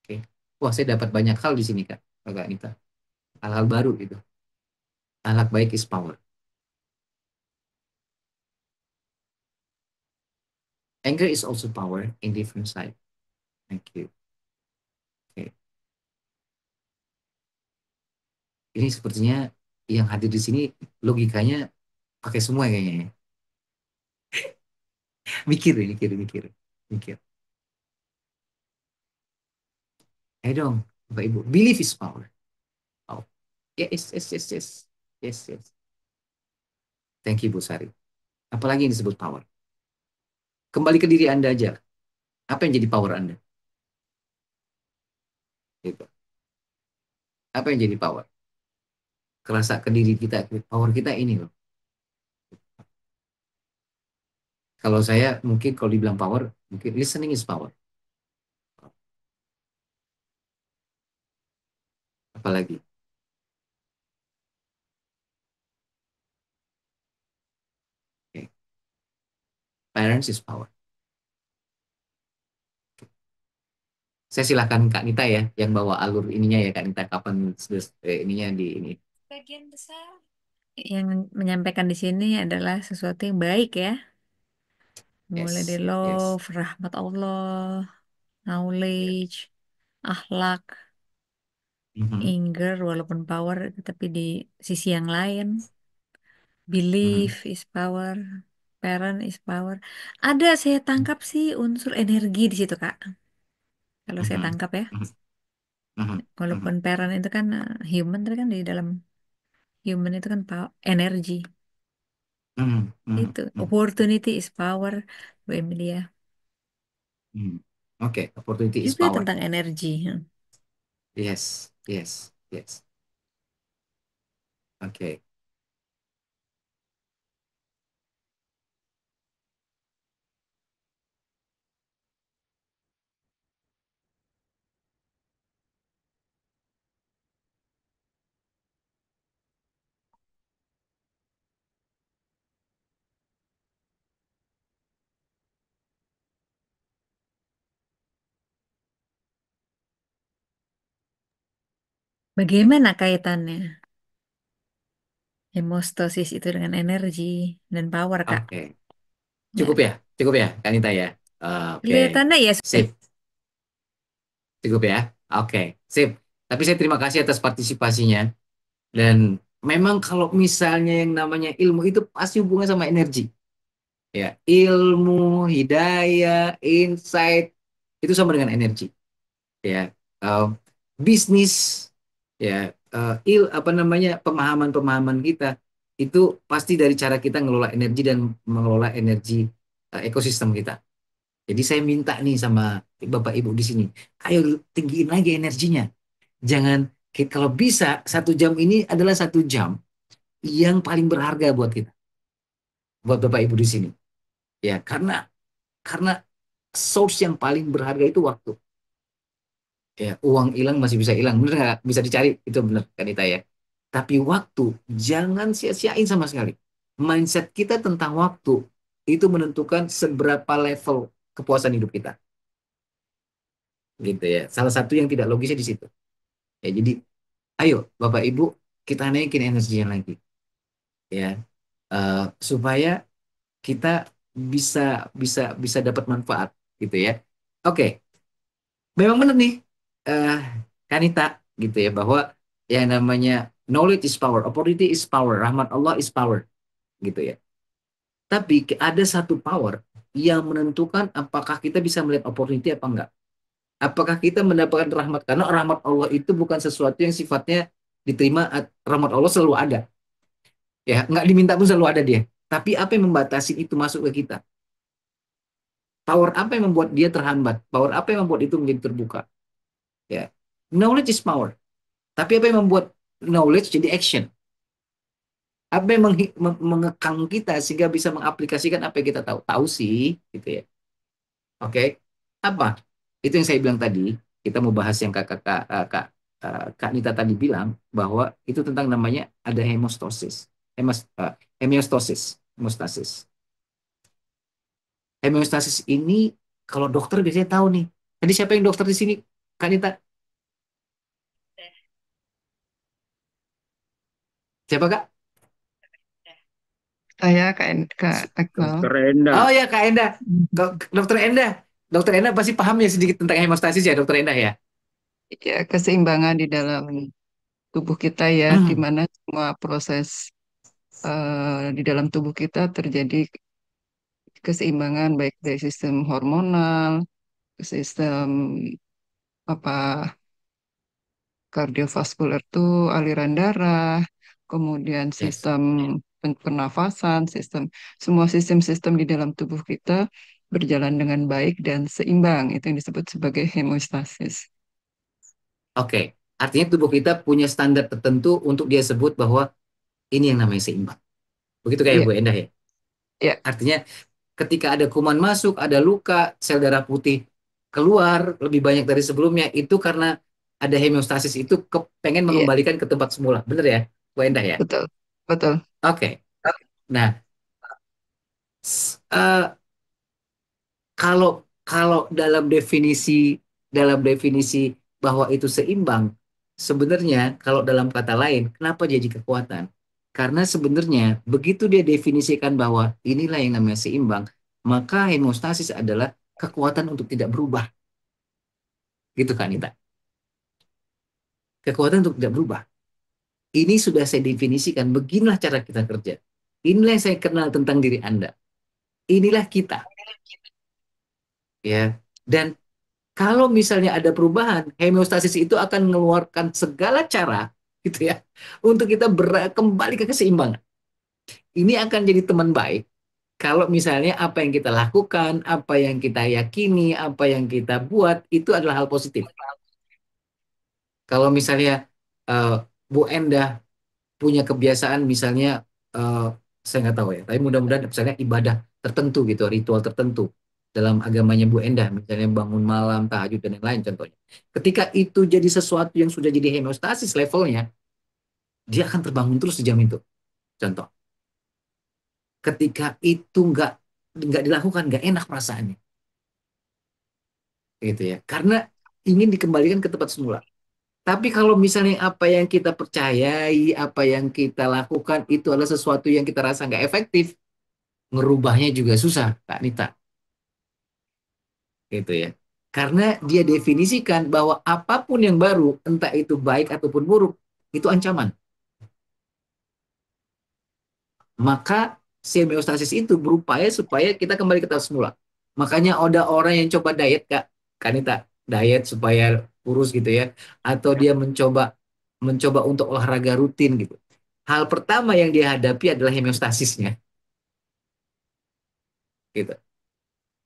Oke. Wah, saya dapat banyak hal di sini Kak. Kak Nita. Hal-hal baru gitu. Ahlak baik is power. Anger is also power in different side. Thank you. Oke. Ini sepertinya yang hadir di sini logikanya pakai semua kayaknya ya. Mikir, mikir, mikir, mikir. Ayo dong, Bapak Ibu. Belief is power. Oh, yes, yes, yes, yes. Yes, yes. Thank you, Bu Sari. Apalagi yang disebut power? Kembali ke diri Anda aja. Apa yang jadi power Anda? Gitu. Apa yang jadi power? Kerasa ke diri kita, power kita ini loh. Kalau saya mungkin kalau dibilang power, mungkin listening is power. Apalagi? Okay. Parents is power. Saya silahkan Kak Nita ya, yang bawa alur ininya ya Kak Nita, kapan ininya di ini.
Bagian besar yang menyampaikan di sini adalah sesuatu yang baik ya. Mulai dari
Yes, yes.
love, rahmat Allah,
Ya.
knowledge, akhlak,
Mhm,
anger, walaupun power, tapi di sisi yang lain,
mhm,
belief is power, parent is power. Ada saya tangkap sih unsur energi di situ, Kak. Kalau saya
mhm,
tangkap ya,
mhm, mhm,
walaupun
mhm,
parent itu kan human, tapi kan di dalam human itu kan energi.
mhm, mhm,
Itu
mhm,
opportunity is power, Bu Emilia.
mhm. Oke, opportunity is
Juga
power.
tentang energi.
Yes, yes, yes. Oke.
Bagaimana kaitannya hemostasis itu dengan energi dan power, Kak?
Oke.
Ya,
Cukup ya, Kanita ya. Oke,
kelihatannya ya sudah.
sip, cukup ya. Oke, sip. Tapi saya terima kasih atas partisipasinya. Dan memang kalau misalnya yang namanya ilmu itu pasti hubungan sama energi. Ya, ilmu, hidayah, insight itu sama dengan energi. Ya, Eh, bisnis, ya, apa namanya pemahaman-pemahaman kita itu pasti dari cara kita ngelola energi dan mengelola energi ekosistem kita. Jadi saya minta nih sama Bapak Ibu di sini, ayo tinggiin lagi energinya. Jangan kalau bisa 1 jam ini adalah 1 jam yang paling berharga buat kita, buat Bapak Ibu di sini. Ya, karena source yang paling berharga itu waktu. Ya, uang hilang masih bisa hilang, bener nggak? Bisa dicari, itu bener kan Ita ya. Tapi waktu jangan sia-siain sama sekali. Mindset kita tentang waktu itu menentukan seberapa level kepuasan hidup kita, gitu ya. Salah satu yang tidak logisnya di situ. Ya, jadi ayo Bapak Ibu kita naikin energinya lagi, ya. Supaya kita bisa bisa bisa dapat manfaat, gitu ya. Oke, memang benar nih, eh Kanita, gitu ya, bahwa yang namanya knowledge is power, opportunity is power, rahmat Allah is power, gitu ya. Tapi ada satu power yang menentukan apakah kita bisa melihat opportunity apa enggak. Apakah kita mendapatkan rahmat, karena rahmat Allah itu bukan sesuatu yang sifatnya diterima. Rahmat Allah selalu ada, ya, nggak diminta pun selalu ada dia. Tapi apa yang membatasi itu masuk ke kita? Power apa yang membuat dia terhambat? Power apa yang membuat itu menjadi terbuka? Ya, knowledge is power. Tapi apa yang membuat knowledge jadi action? Apa yang mengekang kita sehingga bisa mengaplikasikan apa yang kita tahu? Tahu sih, gitu ya. Oke, apa? Itu yang saya bilang tadi. Kita mau bahas yang Kak Nita tadi bilang bahwa itu tentang namanya ada hemostasis. Hemostasis. Hemostasis. Hemostasis ini kalau dokter biasanya tahu nih. Tadi siapa yang dokter di sini? Kak Nita? Siapa Kak?
Saya Kak Akmal.
Dokter Enda.
Oh ya, Kak Enda. Dokter Enda. Dokter Enda pasti paham ya sedikit tentang hemostasis ya, Dokter Enda ya.
Ya, keseimbangan di dalam tubuh kita ya, di
Hmm,
mana semua proses di dalam tubuh kita terjadi keseimbangan baik dari sistem hormonal, sistem apa kardiovaskuler tuh aliran darah, kemudian
yes.
sistem pernafasan, semua sistem-sistem di dalam tubuh kita berjalan dengan baik dan seimbang. Itu yang disebut sebagai hemostasis.
Oke. Artinya tubuh kita punya standar tertentu untuk dia sebut bahwa ini yang namanya seimbang. Begitu kayak
Iya,
Bu Endah ya.
iya,
Artinya ketika ada kuman masuk, ada luka, sel darah putih keluar lebih banyak dari sebelumnya, itu karena ada hemostasis itu pengen
iya,
mengembalikan ke tempat semula. Bener ya, Bu Endah ya?
betul, betul.
Oke. Nah, eh, kalau kalau dalam definisi bahwa itu seimbang, sebenarnya kalau dalam kata lain, kenapa jadi kekuatan? Karena sebenarnya begitu dia definisikan bahwa inilah yang namanya seimbang, maka hemostasis adalah kekuatan untuk tidak berubah, gitu kan Nita? Kekuatan untuk tidak berubah. Ini sudah saya definisikan, beginilah cara kita kerja. Inilah yang saya kenal tentang diri Anda. Inilah kita, ya. Dan kalau misalnya ada perubahan, homeostasis itu akan mengeluarkan segala cara, gitu ya, untuk kita kembali ke keseimbangan. Ini akan jadi teman baik kalau misalnya apa yang kita lakukan, apa yang kita yakini, apa yang kita buat itu adalah hal positif. Kalau misalnya eh, Bu Endah punya kebiasaan misalnya, eh, saya nggak tahu ya, tapi mudah-mudahan misalnya ibadah tertentu gitu, ritual tertentu dalam agamanya Bu Endah, misalnya bangun malam, tahajud dan yang lain contohnya. Ketika itu jadi sesuatu yang sudah jadi homeostasis levelnya, dia akan terbangun terus di jam itu. Contoh, ketika itu nggak dilakukan, nggak enak perasaannya, gitu ya, karena ingin dikembalikan ke tempat semula. Tapi kalau misalnya apa yang kita percayai, apa yang kita lakukan itu adalah sesuatu yang kita rasa nggak efektif, ngerubahnya juga susah, Kak Nita, gitu ya. Karena dia definisikan bahwa apapun yang baru, entah itu baik ataupun buruk, itu ancaman. Maka semiostasis itu berupaya supaya kita kembali ke tahap semula. Makanya ada orang yang coba diet, Kak Kanita, diet supaya kurus gitu ya, atau dia mencoba mencoba untuk olahraga rutin gitu. Hal pertama yang dia hadapi adalah homeostasisnya, gitu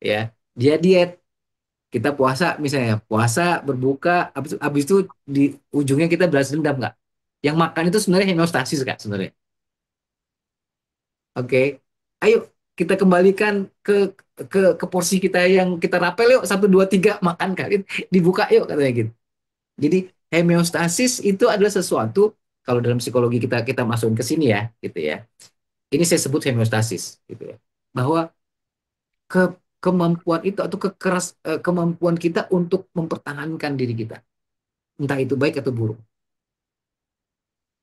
ya. Dia diet, kita puasa misalnya, puasa berbuka, habis itu di ujungnya kita balas dendam, nggak? Yang makan itu sebenarnya homeostasis, Kak, sebenarnya. Oke, ayo kita kembalikan ke porsi kita yang kita rapel yuk, satu dua tiga makan kali dibuka yuk katanya gitu. Jadi homeostasis itu adalah sesuatu, kalau dalam psikologi kita kita masukin ke sini ya gitu ya. Ini saya sebut homeostasis gitu ya. Bahwa ke kemampuan itu atau kemampuan kita untuk mempertahankan diri kita, entah itu baik atau buruk.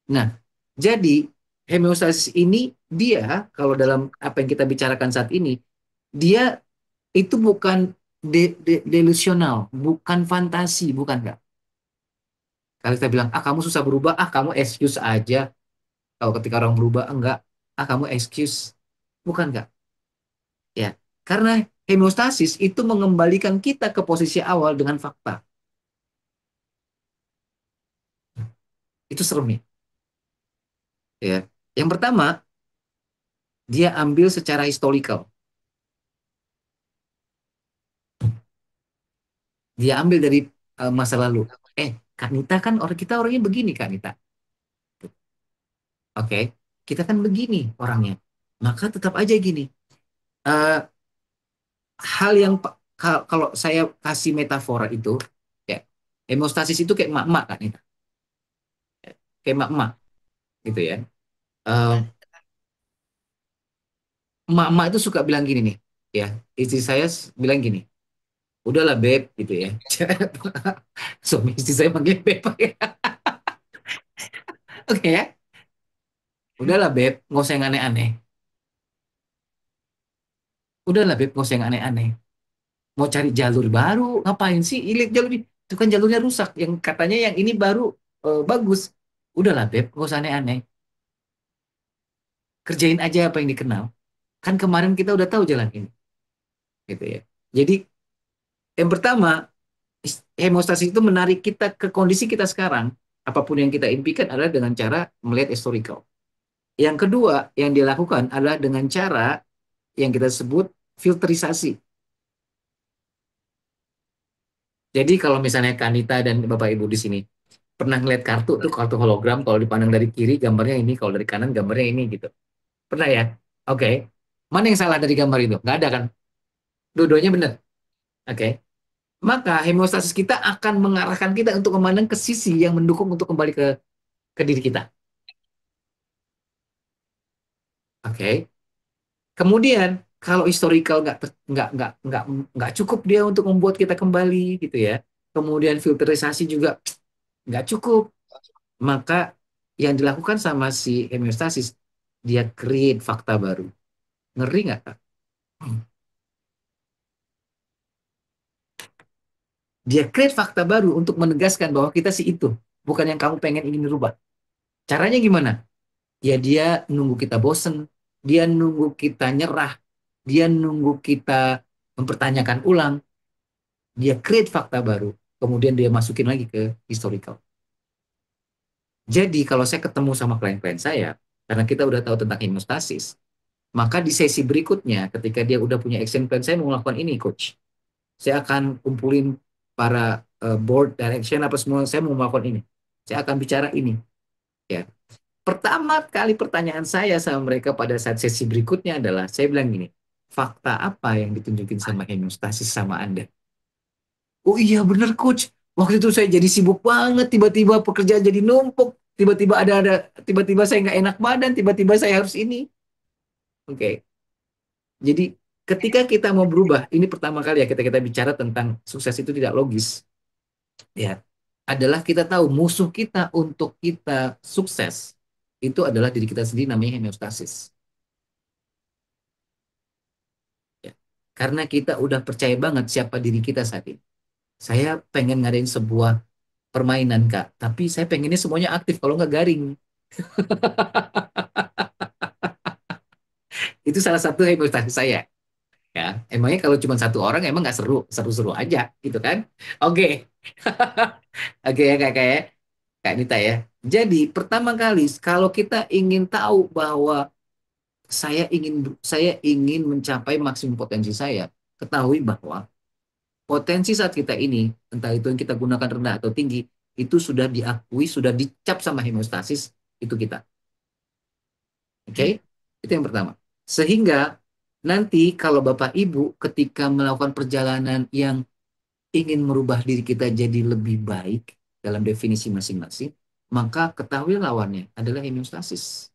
Nah, jadi homeostasis ini dia, kalau dalam apa yang kita bicarakan saat ini, dia itu bukan delusional, bukan fantasi, bukan, Kak. Kalau kita bilang, ah kamu susah berubah, ah kamu excuse aja. Kalau ketika orang berubah, enggak, ah kamu excuse. Bukan, Kak. Ya, karena hemostasis itu mengembalikan kita ke posisi awal dengan fakta. Itu seremnya. Ya. Yang pertama, dia ambil secara historical. Dia ambil dari masa lalu. Kak Nita kan orang kita orangnya begini, Kak Nita. Oke, kita kan begini orangnya. Maka tetap aja gini. Eh, hal yang kalau saya kasih metafora itu, ya, hemostasis itu kayak emak-emak kan Nita. Kayak emak-emak gitu ya. Eh, emak-emak itu suka bilang gini nih, ya, istri saya bilang gini, udahlah beb gitu ya. Suami istri saya panggil beb. Oke ya, udahlah beb, nggak usah yang aneh-aneh. Udahlah beb, nggak usah yang aneh-aneh. Mau cari jalur baru, ngapain sih? Ilik jalur ini. Itu kan jalurnya rusak. Yang katanya yang ini baru bagus. Udahlah beb, nggak usah aneh-aneh. Kerjain aja apa yang dikenal. Kan kemarin kita udah tahu jalan ini, gitu ya. Jadi yang pertama, hemostasis itu menarik kita ke kondisi kita sekarang. Apapun yang kita impikan adalah dengan cara melihat historical. Yang kedua, yang dilakukan adalah dengan cara yang kita sebut filterisasi. Jadi kalau misalnya Kanita dan Bapak Ibu di sini pernah ngeliat kartu tuh, kartu hologram, kalau dipandang dari kiri gambarnya ini, kalau dari kanan gambarnya ini gitu. Pernah ya? Oke. Mana yang salah dari gambar itu? Nggak ada kan? Dua-duanya benar. Oke. Maka hemostasis kita akan mengarahkan kita untuk memandang ke sisi yang mendukung untuk kembali ke diri kita. Oke. Kemudian kalau historical nggak cukup dia untuk membuat kita kembali gitu ya. Kemudian filterisasi juga nggak cukup. Maka yang dilakukan sama si hemostasis, dia create fakta baru. Ngeri nggak, Kak? Dia create fakta baru untuk menegaskan bahwa kita si itu, bukan yang kamu pengen ingin rubah. Caranya gimana? Ya dia nunggu kita bosen, dia nunggu kita nyerah, dia nunggu kita mempertanyakan ulang, dia create fakta baru, kemudian dia masukin lagi ke historical. Jadi kalau saya ketemu sama klien-klien saya, karena kita udah tahu tentang hemostasis, maka di sesi berikutnya ketika dia udah punya action plan, saya mau melakukan ini, coach. Saya akan kumpulin para board direction apa semua, saya mau melakukan ini. Saya akan bicara ini. Ya. Pertama kali pertanyaan saya sama mereka pada saat sesi berikutnya adalah, saya bilang gini, fakta apa yang ditunjukin sama hemostasis sama Anda? Oh iya bener coach, waktu itu saya jadi sibuk banget, tiba-tiba pekerjaan jadi numpuk, tiba-tiba tiba-tiba saya nggak enak badan, tiba-tiba saya harus ini. Oke, jadi ketika kita mau berubah, ini pertama kali ya kita kita bicara tentang sukses itu tidak logis, ya, adalah kita tahu musuh kita untuk kita sukses itu adalah diri kita sendiri, namanya homeostasis. Ya. Karena kita udah percaya banget siapa diri kita saat ini. Saya pengen ngadain sebuah permainan Kak, tapi saya pengennya semuanya aktif, kalau nggak garing. Itu salah satu homeostasis saya. Ya, emangnya kalau cuma satu orang emang nggak seru, seru-seru aja, gitu kan? Oke, oke ya Kak, ya. Kak Nita ya. Jadi pertama kali kalau kita ingin tahu bahwa saya ingin mencapai maksimum potensi saya, ketahui bahwa potensi saat kita ini, entah itu yang kita gunakan rendah atau tinggi, itu sudah diakui, sudah dicap sama hemostasis itu kita. Oke? Itu yang pertama. Sehingga nanti kalau Bapak Ibu ketika melakukan perjalanan yang ingin merubah diri kita jadi lebih baik dalam definisi masing-masing, maka ketahui lawannya adalah hemostasis.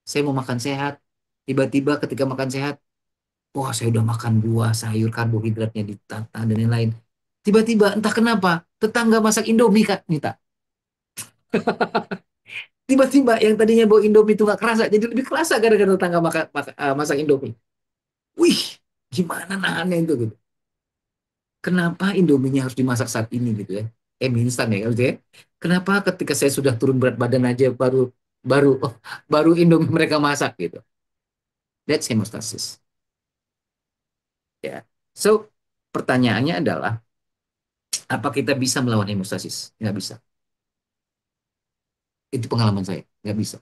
Saya mau makan sehat, tiba-tiba ketika makan sehat, wah saya udah makan buah, sayur, karbohidratnya ditata dan lain-lain. Tiba-tiba entah kenapa tetangga masak Indomie Kak Nita. Tiba-tiba yang tadinya bau Indomie itu nggak kerasa, jadi lebih kerasa gara-gara tetangga masak Indomie. Wih, gimana nahannya itu gitu. Kenapa Indominya harus dimasak saat ini gitu ya? Mie instan ya, gitu ya. Kenapa ketika saya sudah turun berat badan aja baru baru oh, baru Indomie mereka masak gitu. That's hemostasis. Ya. So, pertanyaannya adalah, apa kita bisa melawan hemostasis? Nggak bisa. Itu pengalaman saya. Nggak bisa.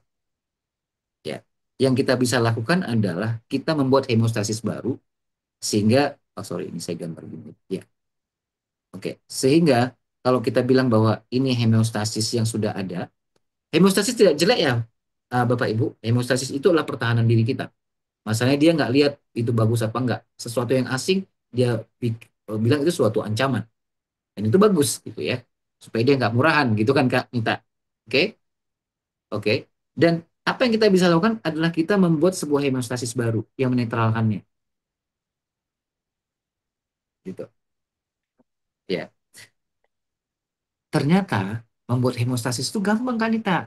Ya. Yang kita bisa lakukan adalah kita membuat hemostasis baru, sehingga, oh sorry, ini saya gambar gini. Ya. Oke. Sehingga kalau kita bilang bahwa ini hemostasis yang sudah ada, hemostasis tidak jelek ya, Bapak Ibu. Hemostasis itu adalah pertahanan diri kita. Masalahnya dia nggak lihat itu bagus apa enggak. Sesuatu yang asing, dia bilang itu suatu ancaman. Dan itu bagus gitu ya. Supaya dia nggak murahan gitu kan Kak Nita. Oke? Oke. Dan apa yang kita bisa lakukan adalah kita membuat sebuah hemostasis baru yang menetralkannya. Gitu. Ya. Ternyata membuat hemostasis itu gampang Kak Nita.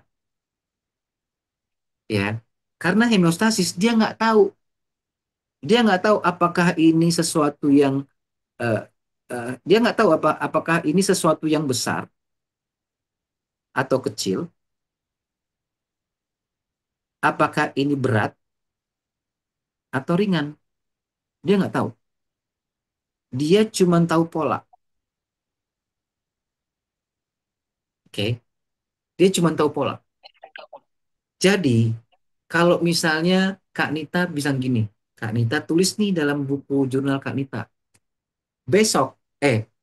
Ya. Karena hemostasis dia nggak tahu apakah ini sesuatu yang eh, dia nggak tahu apakah ini sesuatu yang besar atau kecil, apakah ini berat atau ringan. Dia nggak tahu. Dia cuma tahu pola. Oke, dia cuma tahu pola. Jadi kalau misalnya Kak Nita bilang gini, Kak Nita tulis nih dalam buku jurnal Kak Nita, besok,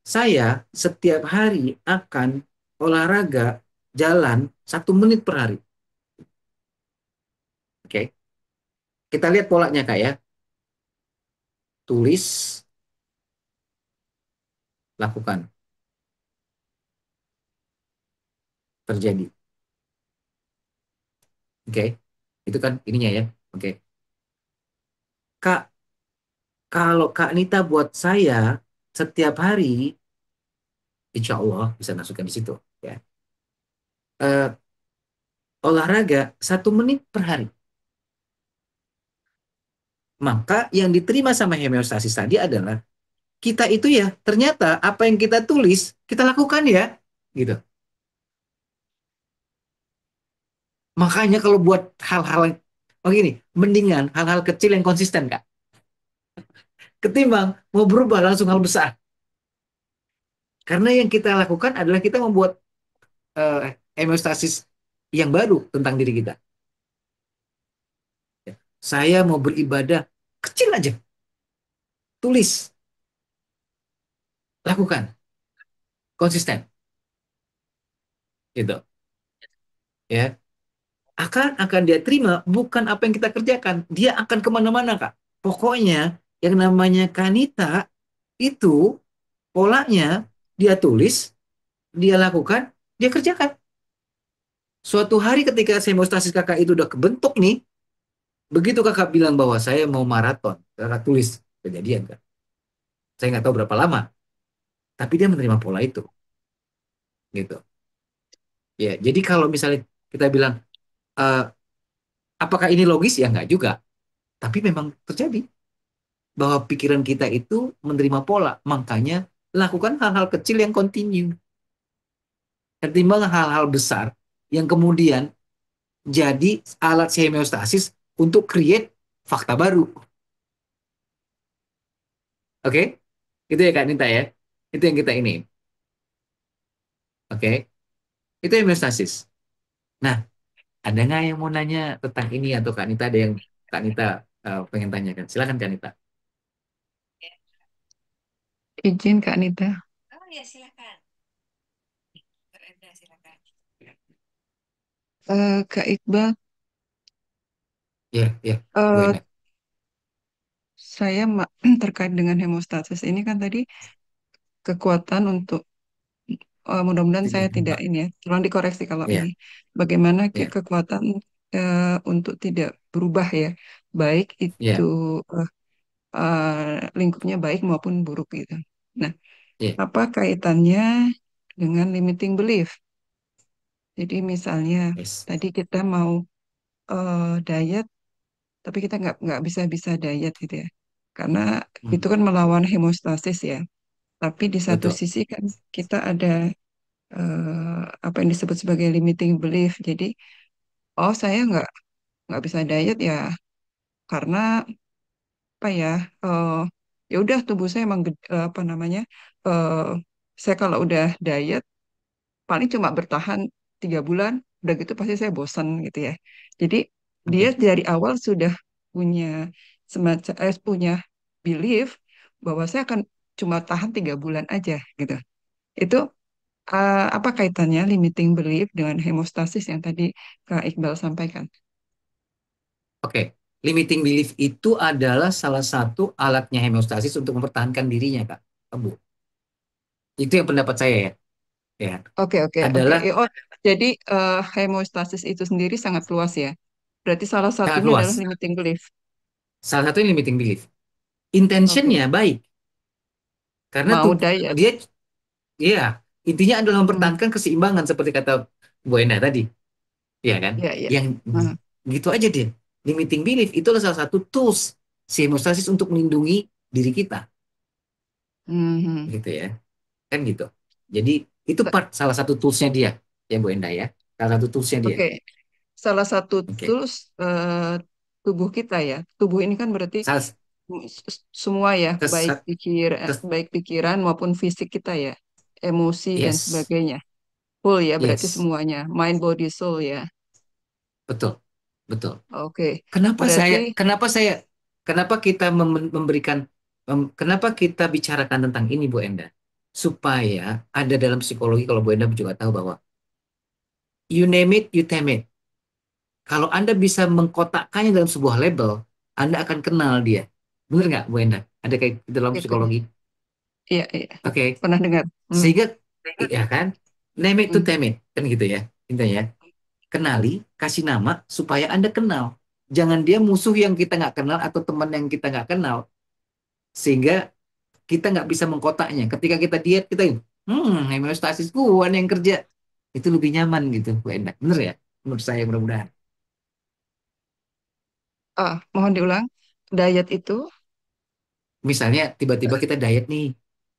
saya setiap hari akan olahraga jalan 1 menit per hari. Oke, kita lihat polanya Kak ya. Tulis, lakukan, terjadi. Oke, itu kan ininya ya. Oke, Kak, kalau Kak Nita buat saya setiap hari, insya Allah bisa masukkan di situ. Ya. Eh, olahraga 1 menit per hari. Maka yang diterima sama homeostasis tadi adalah kita itu ya ternyata apa yang kita tulis kita lakukan ya, gitu. Makanya kalau buat hal-hal oh gini, mendingan hal-hal kecil yang konsisten Kak, ketimbang mau berubah langsung hal besar. Karena yang kita lakukan adalah kita membuat homeostasis yang baru tentang diri kita. Saya mau beribadah kecil aja, tulis, lakukan, konsisten. gitu ya. Akan dia terima bukan apa yang kita kerjakan, dia akan kemana-mana Kak. Pokoknya yang namanya Kanita itu polanya dia tulis, dia lakukan, dia kerjakan. Suatu hari ketika hemostasis kakak itu udah kebentuk nih, begitu kakak bilang bahwa saya mau maraton, kakak tulis kejadian kan. Saya nggak tahu berapa lama, tapi dia menerima pola itu, gitu. Ya, jadi kalau misalnya kita bilang, "Eh, apakah ini logis?" Ya nggak juga. Tapi memang terjadi bahwa pikiran kita itu menerima pola. Makanya lakukan hal-hal kecil yang kontinu. Ketimbang hal-hal besar yang kemudian jadi alat semiostasis untuk create fakta baru. Oke? Itu ya Kak Nita ya. Itu yang kita ini. Oke? Itu homeostasis. Nah, ada nggak yang mau nanya tentang ini atau Kak Nita ada yang Kak Nita pengen tanyakan? Silakan Kak Nita.
Izin Kak Nita.
Oh ya, silakan. Enda, silakan.
Kak Iqbal,
Iya, iya, Bu
eh,
Enda.
saya terkait dengan hemostasis ini kan tadi kekuatan untuk mudah-mudahan saya
Tidak
tidak
berubah.
ini ya, tolong dikoreksi kalau ini.
Iya,
Bagaimana
iya,
kekuatan untuk tidak berubah ya, baik itu
iya,
eh, lingkupnya baik maupun buruk gitu. Nah,
iya.
apa kaitannya dengan limiting belief? Jadi misalnya
Yes.
tadi kita mau diet, tapi kita nggak bisa-bisa diet gitu ya, karena
Hmm,
itu kan melawan hemostasis ya. Tapi di satu
betul.
sisi kan kita ada apa yang disebut sebagai limiting belief. Jadi, oh saya nggak bisa diet ya karena apa ya? eh ya udah tubuh saya emang apa namanya? eh saya kalau udah diet paling cuma bertahan 3 bulan, udah gitu pasti saya bosan gitu ya. Jadi dia
Oke,
dari awal sudah punya semacam punya belief bahwa saya akan cuma tahan 3 bulan aja gitu. Itu apa kaitannya limiting belief dengan hemostasis yang tadi Kak Iqbal sampaikan?
oke. Limiting belief itu adalah salah satu alatnya hemostasis untuk mempertahankan dirinya, Kak. Bu. Itu yang pendapat saya ya. Ya,
Oke, oke, oke.
adalah
Oh, jadi hemostasis itu sendiri sangat luas ya. Berarti salah
sangat
satunya adalah
luas.
limiting belief.
Salah satunya limiting belief.
Oke,
Intentionnya baik, karena
mau
tubuh
diet.
dia, iya, intinya adalah
Hmm,
mempertahankan keseimbangan seperti kata Bu Enda tadi, ya kan?
ya, ya.
Yang
Hmm,
gitu aja dia. Limiting belief itu adalah salah satu tools si hemostasis untuk melindungi diri kita,
hmm, hmm.
gitu ya. Kan gitu. Jadi itu salah satu toolsnya dia, ya Bu Enda ya. Salah satu toolsnya dia.
Oke, salah satu
Oke.
tools tubuh kita ya. Tubuh ini kan berarti
Salah,
semua ya,
kes, kes,
baik pikiran maupun fisik kita ya, emosi dan
yes,
sebagainya. Full ya, berarti
yes,
semuanya, mind, body, soul ya.
betul, betul.
Oke,
Kenapa saya,
berarti
kenapa saya, kenapa kita memberikan, kenapa kita bicarakan tentang ini, Bu Enda? Supaya ada dalam psikologi, kalau Bu Enda juga tahu bahwa you name it, you tame it. Kalau Anda bisa mengkotakkannya dalam sebuah label, Anda akan kenal dia. Benar nggak, Bu Enda? Ada kayak gitu dalam
itu,
psikologi.
iya, iya,
Oke,
pernah dengar. Hmm,
sehingga, ya kan, name it to
hmm,
tame it, kan gitu ya, intinya ya. Kenali, kasih nama supaya Anda kenal. Jangan dia musuh yang kita nggak kenal atau teman yang kita nggak kenal. Sehingga kita nggak bisa mengkotaknya. Ketika kita diet, kita, homeostasis gua nih yang kerja. Itu lebih nyaman gitu, Bu Endah. Bener ya? Menurut saya mudah-mudahan.
mohon diulang. Diet itu,
Misalnya tiba-tiba kita diet nih.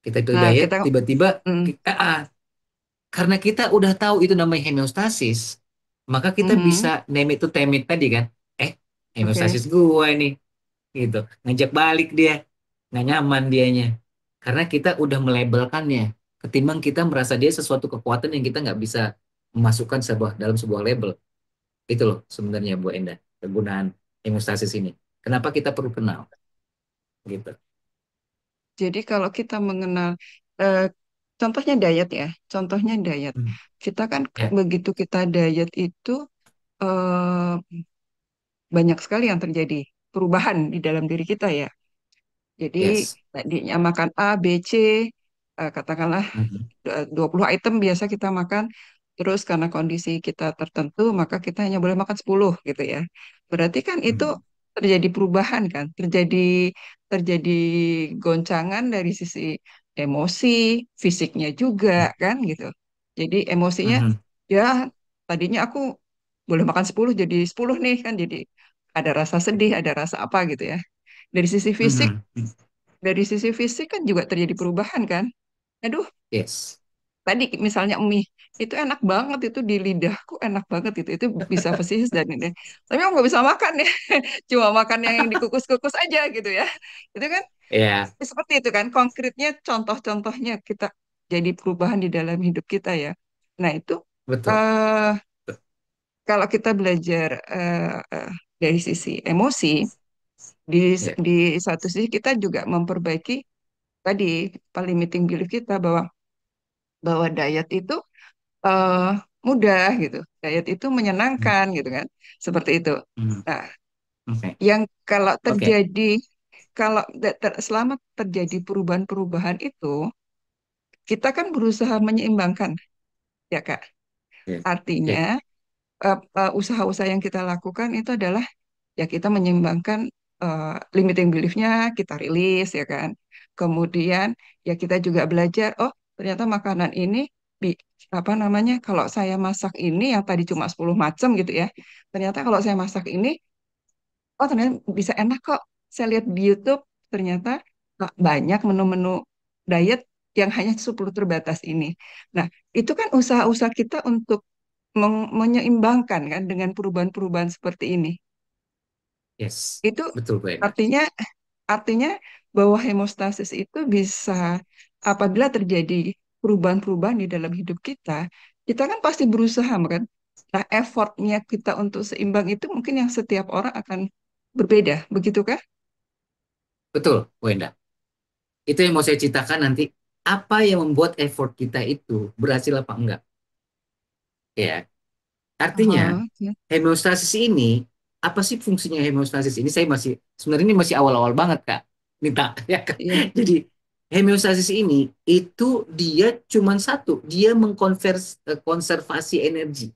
Kita itu
nah
diet,
kita,
tiba-tiba,
hmm,
karena kita udah tahu itu namanya homeostasis, maka kita bisa
mhm,
name it to tame it tadi kan. Eh,
oke.
homeostasis gua ini. Gitu, ngajak balik dia, nggak nyaman dianya karena kita udah melabelkannya, ketimbang kita merasa dia sesuatu kekuatan yang kita nggak bisa memasukkan dalam sebuah label. Itu loh sebenarnya Bu Enda, kegunaan hemostasis ini, kenapa kita perlu kenal gitu.
Jadi kalau kita mengenal, eh, contohnya diet ya, contohnya diet.
Hmm.
Kita kan
Ya,
begitu kita diet itu eh, banyak sekali yang terjadi perubahan di dalam diri kita ya. Jadi
yes.
tadinya makan A, B, C, katakanlah
Mhm.
20 item biasa kita makan. Terus karena kondisi kita tertentu, maka kita hanya boleh makan 10 gitu ya. Berarti kan itu
Mhm.
terjadi perubahan kan, terjadi goncangan dari sisi emosi, fisiknya juga kan gitu. Jadi emosinya
Mhm.
ya tadinya aku boleh makan 10 jadi 10 nih kan, jadi ada rasa sedih, ada rasa apa gitu ya. Dari sisi fisik,
Mhm.
dari sisi fisik kan juga terjadi perubahan kan. Aduh,
Yes.
tadi misalnya mie itu enak banget, itu di lidahku enak banget, itu bisa pesimis dan ini. Tapi aku nggak bisa makan ya, cuma makan yang dikukus-kukus aja gitu ya. Itu kan
Ya,
seperti itu kan konkretnya, contoh-contohnya kita jadi perubahan di dalam hidup kita ya. Nah itu
betul.
eh kalau kita belajar dari sisi emosi, di
Ya.
di satu sisi kita juga memperbaiki tadi limiting belief kita bahwa bahwa diet itu eh, mudah gitu. Diet itu menyenangkan gitu kan. Seperti itu.
Mhm.
Nah,
Oke.
yang kalau
Oke.
terjadi kalau selama terjadi perubahan-perubahan itu, kita kan berusaha menyeimbangkan, ya Kak.
Ya.
Artinya
Ya.
usaha-usaha yang kita lakukan itu adalah ya kita menyeimbangkan limiting belief-nya kita rilis ya kan. Kemudian ya kita juga belajar, oh ternyata makanan ini bi- apa namanya, kalau saya masak ini yang tadi cuma 10 macam gitu ya. Ternyata kalau saya masak ini, oh ternyata bisa enak kok. Saya lihat di YouTube ternyata banyak menu-menu diet yang hanya 10 terbatas ini. Nah, itu kan usaha-usaha kita untuk menyeimbangkan kan dengan perubahan-perubahan seperti ini.
Yes.
Itu
Betul, Bu Enda.
artinya artinya bahwa hemostasis itu bisa apabila terjadi perubahan-perubahan di dalam hidup kita, kita kan pasti berusaha kan. Nah, effortnya kita untuk seimbang itu mungkin yang setiap orang akan berbeda, begitu kan?
Betul, Bu Enda. Itu yang mau saya ceritakan nanti. Apa yang membuat effort kita itu berhasil apa enggak? Ya, artinya
Aha, ya.
hemostasis ini apa sih fungsinya hemostasis ini? Saya masih sebenarnya ini masih awal-awal banget Kak. Nita, ya kan?
Iya,
Jadi hemostasis ini itu dia cuma satu, dia konservasi energi,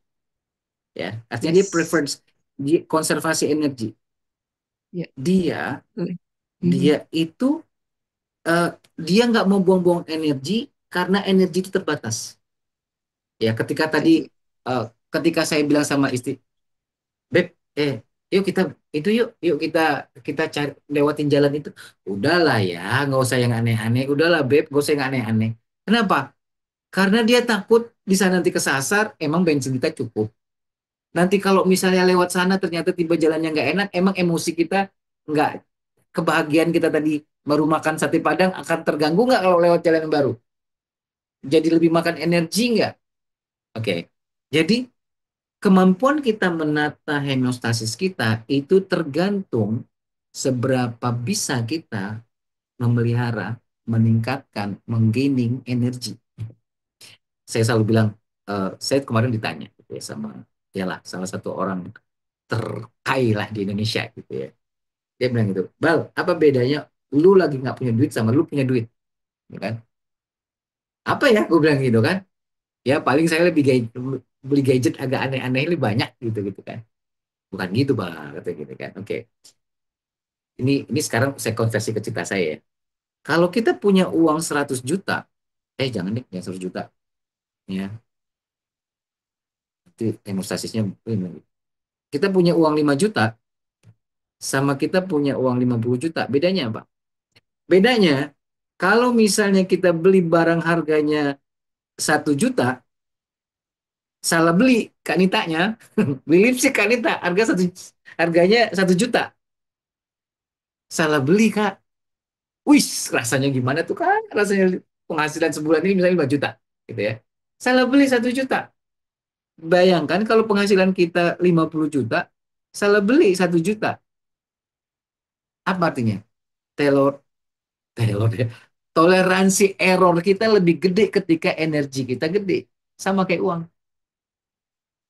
ya. Artinya dia
yes,
preference, dia konservasi energi.
ya,
Dia
betul. Mhm,
dia itu eh, dia nggak mau buang-buang energi karena energi itu terbatas. Ya, ketika tadi
setuju.
eh, ketika saya bilang sama istri, Beb, yuk kita itu yuk kita kita cari lewatin jalan itu. Udahlah ya, nggak usah yang aneh-aneh. Udahlah, Beb, nggak usah yang aneh-aneh. Kenapa? Karena dia takut di sana nanti kesasar, emang bensin kita cukup. Nanti kalau misalnya lewat sana ternyata tiba jalannya nggak enak, emang emosi kita nggak, kebahagiaan kita tadi baru makan sate Padang akan terganggu nggak kalau lewat jalan yang baru? Jadi lebih makan energi nggak? Oke. Jadi kemampuan kita menata hemostasis kita itu tergantung seberapa bisa kita memelihara, meningkatkan, menggaining energi. Saya selalu bilang, saya kemarin ditanya gitu ya sama, ya lah, salah satu orang terkaya lah di Indonesia gitu ya. Dia bilang gitu, Bal, apa bedanya lu lagi nggak punya duit sama lu punya duit? Ya kan? Apa ya? Gue bilang gitu kan. Ya paling saya lebih beli gadget agak aneh-aneh lebih banyak gitu gitu kan. Bukan gitu bang, kata gitu kan. Oke, ini sekarang saya konversi ke cerita saya ya. Kalau kita punya uang 100 juta, jangan deh, yang 100 juta, ya, itu demonstrasinya. Kita punya uang 5 juta, sama kita punya uang 50 juta, bedanya apa? Bedanya, kalau misalnya kita beli barang harganya 1 juta, salah beli kanitanya, beli lipstick kanita, harganya 1 juta, salah beli kak. Wih, rasanya gimana tuh kan? Rasanya penghasilan sebulan ini misalnya 5 juta, gitu ya. Salah beli 1 juta. Bayangkan kalau penghasilan kita 50 juta, salah beli 1 juta. Apa artinya? Telur, telur ya. Toleransi error kita lebih gede ketika energi kita gede. Sama kayak uang.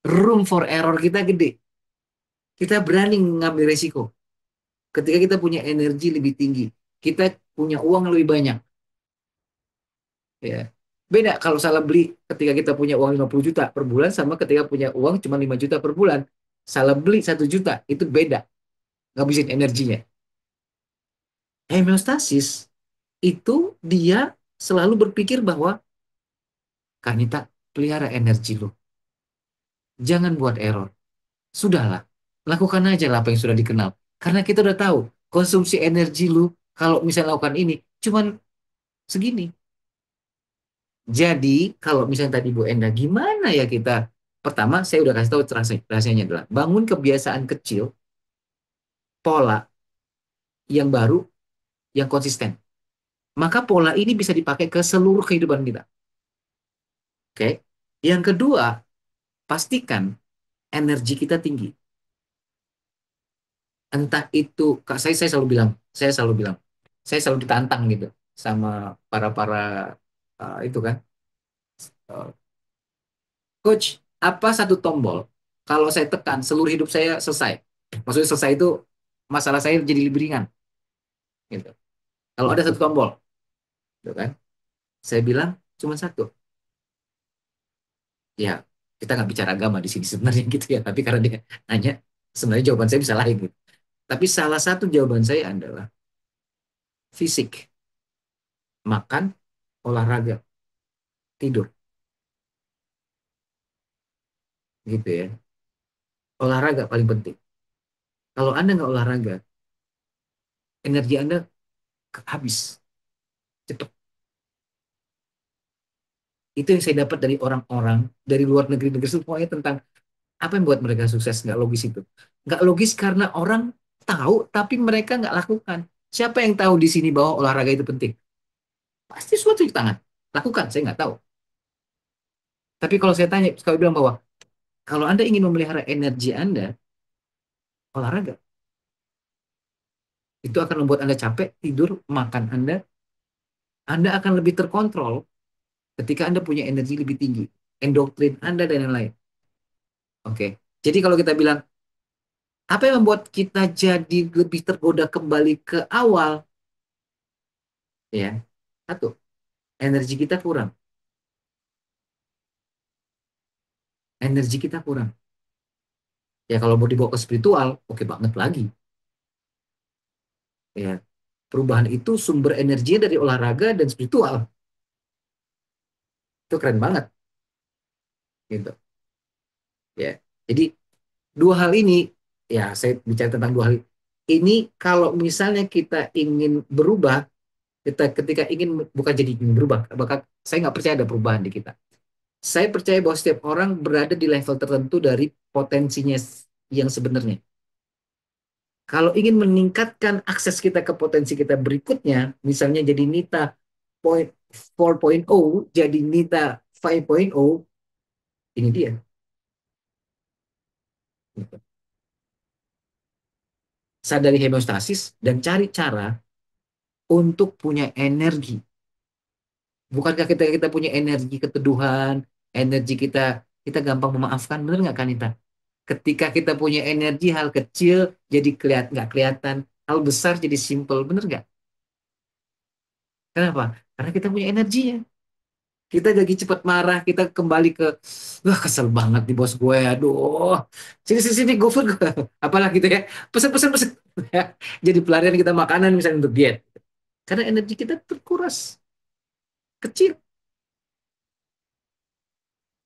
Room for error kita gede. Kita berani ngambil resiko. Ketika kita punya energi lebih tinggi, kita punya uang lebih banyak. Ya. Beda kalau salah beli ketika kita punya uang 50 juta per bulan sama ketika punya uang cuma 5 juta per bulan. Salah beli 1 juta, itu beda. Ngabisin energinya. Homeostasis itu dia selalu berpikir bahwa, Kanita, pelihara energi lu. Jangan buat error. Sudahlah, lakukan aja lah apa yang sudah dikenal. Karena kita udah tahu, konsumsi energi lu, kalau misalnya lakukan ini, cuman segini. Jadi, kalau misalnya tadi Bu Enda, gimana ya kita? Pertama, saya udah kasih tahu rahasianya adalah bangun kebiasaan kecil, pola yang baru, yang konsisten. Maka pola ini bisa dipakai ke seluruh kehidupan kita. Oke? Yang kedua, pastikan energi kita tinggi. Entah itu, Kak, saya selalu ditantang gitu sama para itu kan, uh, coach, apa satu tombol kalau saya tekan seluruh hidup saya selesai. Maksudnya selesai itu masalah saya jadi lebih ringan gitu. Kalau ada satu tombol, gitu kan? Saya bilang cuma satu. Ya, kita nggak bicara agama di sini sebenarnya gitu ya. Tapi karena dia nanya, sebenarnya jawaban saya bisa lain gitu. Tapi salah satu jawaban saya adalah fisik, makan, olahraga, tidur, gitu ya. Olahraga paling penting. Kalau Anda nggak olahraga, energi Anda habis, cepat. Itu yang saya dapat dari orang-orang dari luar negeri-negeri semuanya tentang apa yang buat mereka sukses. Nggak logis itu. Nggak logis karena orang tahu, tapi mereka nggak lakukan. Siapa yang tahu di sini bahwa olahraga itu penting? Pasti suatu di tangan. Lakukan, saya nggak tahu. Tapi kalau saya tanya, sekali bilang bahwa kalau Anda ingin memelihara energi Anda, olahraga. Itu akan membuat Anda capek, tidur, makan Anda akan lebih terkontrol ketika Anda punya energi lebih tinggi. Endorfin Anda dan lain-lain. Oke. Jadi kalau kita bilang, apa yang membuat kita jadi lebih tergoda kembali ke awal? Ya, satu, energi kita kurang. Energi kita kurang. Ya kalau mau dibawa ke spiritual, oke banget lagi. Ya, perubahan itu sumber energinya dari olahraga dan spiritual. Itu keren banget, gitu. Ya, jadi dua hal ini, ya saya bicara tentang dua hal ini. Kalau misalnya kita ingin berubah, kita ketika ingin bukan jadi ingin berubah, bahkan saya nggak percaya ada perubahan di kita. Saya percaya bahwa setiap orang berada di level tertentu dari potensinya yang sebenarnya. Kalau ingin meningkatkan akses kita ke potensi kita berikutnya, misalnya jadi Nita 4.0, jadi Nita 5.0, ini dia. Sadari hemostasis dan cari cara untuk punya energi. Bukankah kita punya energi keteduhan, energi kita gampang memaafkan, benar nggak Kanita? Ketika kita punya energi, hal kecil jadi nggak kelihatan, hal besar jadi simple, bener nggak? Kenapa? Karena kita punya energinya. Kita lagi cepat marah, kita kembali ke, wah kesel banget di bos gue, aduh, sini sini sini, go food, apalah gitu ya, pesen pesen pesen, jadi pelarian kita makanan misalnya untuk diet, karena energi kita terkuras, kecil.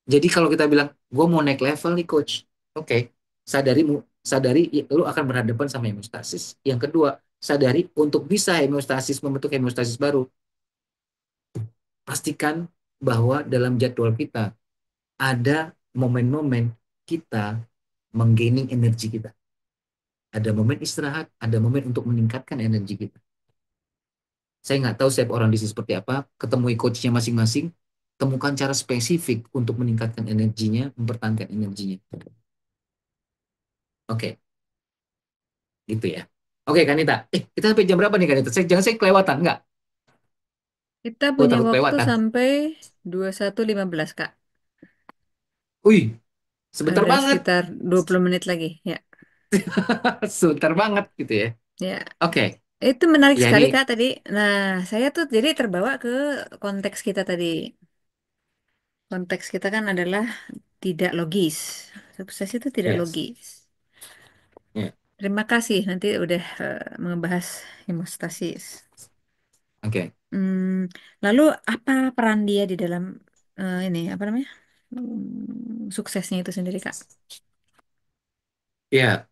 Jadi kalau kita bilang, gue mau naik level nih coach, oke, sadari sadari lu akan berhadapan sama hemostasis. Yang kedua, sadari untuk bisa hemostasis membentuk hemostasis baru, pastikan bahwa dalam jadwal kita ada momen-momen kita menggaining energi kita. Ada momen istirahat, ada momen untuk meningkatkan energi kita. Saya nggak tahu setiap orang di sini seperti apa, ketemui coachnya masing-masing, temukan cara spesifik untuk meningkatkan energinya, mempertahankan energinya. Oke, gitu ya. Oke, Kanita. Kita sampai jam berapa nih, Kanita? Jangan saya kelewatan, nggak?
Kita
Oh,
punya
takut
waktu
kelewatan.
sampai 21.15 Kak.
Wih, sebentar
Ada
banget.
sekitar 20 menit lagi. Ya,
Sebentar banget gitu ya.
ya.
Oke,
Itu menarik
ya
sekali
ini
Kak tadi. Nah, saya tuh jadi terbawa ke konteks kita tadi. Konteks kita kan adalah tidak logis. Sukses itu tidak
yes.
logis.
Ya,
Terima kasih nanti udah membahas hemostasis.
oke.
Hmm, lalu apa peran dia di dalam ini apa namanya suksesnya itu sendiri Kak?
Ya,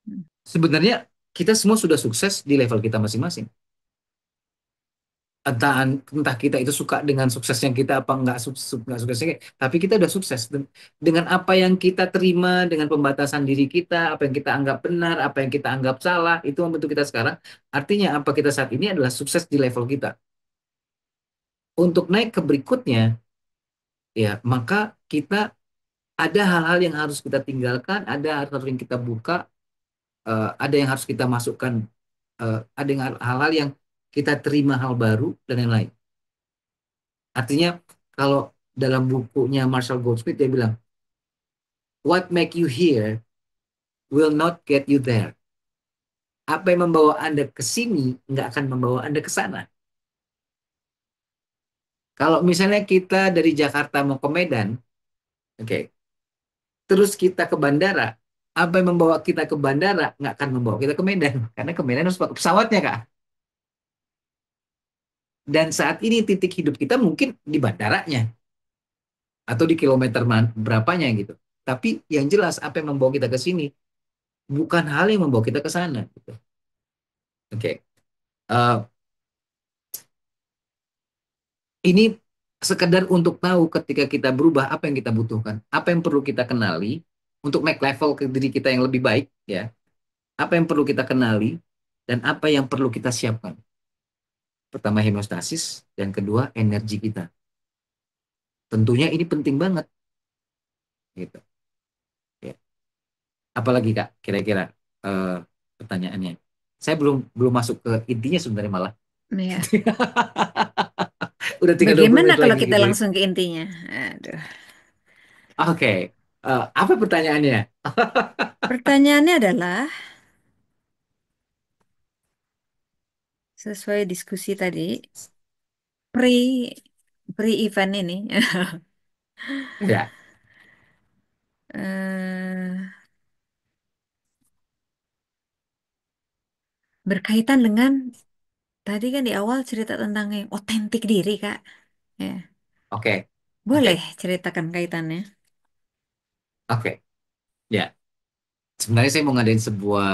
Hmm.
sebenarnya kita semua sudah sukses di level kita masing-masing. Entah kita itu suka dengan suksesnya kita apa nggak suksesnya, tapi kita udah sukses dengan apa yang kita terima, dengan pembatasan diri kita, apa yang kita anggap benar, apa yang kita anggap salah, itu membentuk kita sekarang. Artinya apa kita saat ini adalah sukses di level kita. Untuk naik ke berikutnya, ya maka kita ada hal-hal yang harus kita tinggalkan, ada hal-hal yang kita buka, ada yang harus kita masukkan, ada hal-hal yang kita terima hal baru dan yang lain. Artinya kalau dalam bukunya Marshall Goldsmith dia bilang, what make you here will not get you there. Apa yang membawa Anda ke sini nggak akan membawa Anda ke sana. Kalau misalnya kita dari Jakarta mau ke Medan, oke, okay, terus kita ke bandara, apa yang membawa kita ke bandara nggak akan membawa kita ke Medan, karena ke Medan harus pakai pesawatnya kak. Dan saat ini titik hidup kita mungkin di bandaranya atau di kilometer berapanya gitu. Tapi yang jelas apa yang membawa kita ke sini bukan hal yang membawa kita ke sana. Gitu. Oke, okay. Ini sekedar untuk tahu ketika kita berubah apa yang kita butuhkan, apa yang perlu kita kenali untuk make level ke diri kita yang lebih baik, ya. Apa yang perlu kita kenali dan apa yang perlu kita siapkan. Pertama hemostasis, dan kedua energi kita. Tentunya ini penting banget, gitu. Ya. Apalagi Kak, kira-kira eh, pertanyaannya. Saya belum belum masuk ke intinya sebenarnya malah.
Ya.
Udah tinggal 20
Bagaimana
menit
kalau
lagi
kita
gitu.
langsung ke intinya? Aduh.
Oke, apa pertanyaannya?
Pertanyaannya adalah sesuai diskusi tadi, pre pre event ini
Ya,
eh, berkaitan dengan tadi kan di awal cerita tentang yang otentik diri, Kak. Ya.
oke, oke,
Boleh ceritakan kaitannya?
oke. Ya, sebenarnya saya mau ngadain sebuah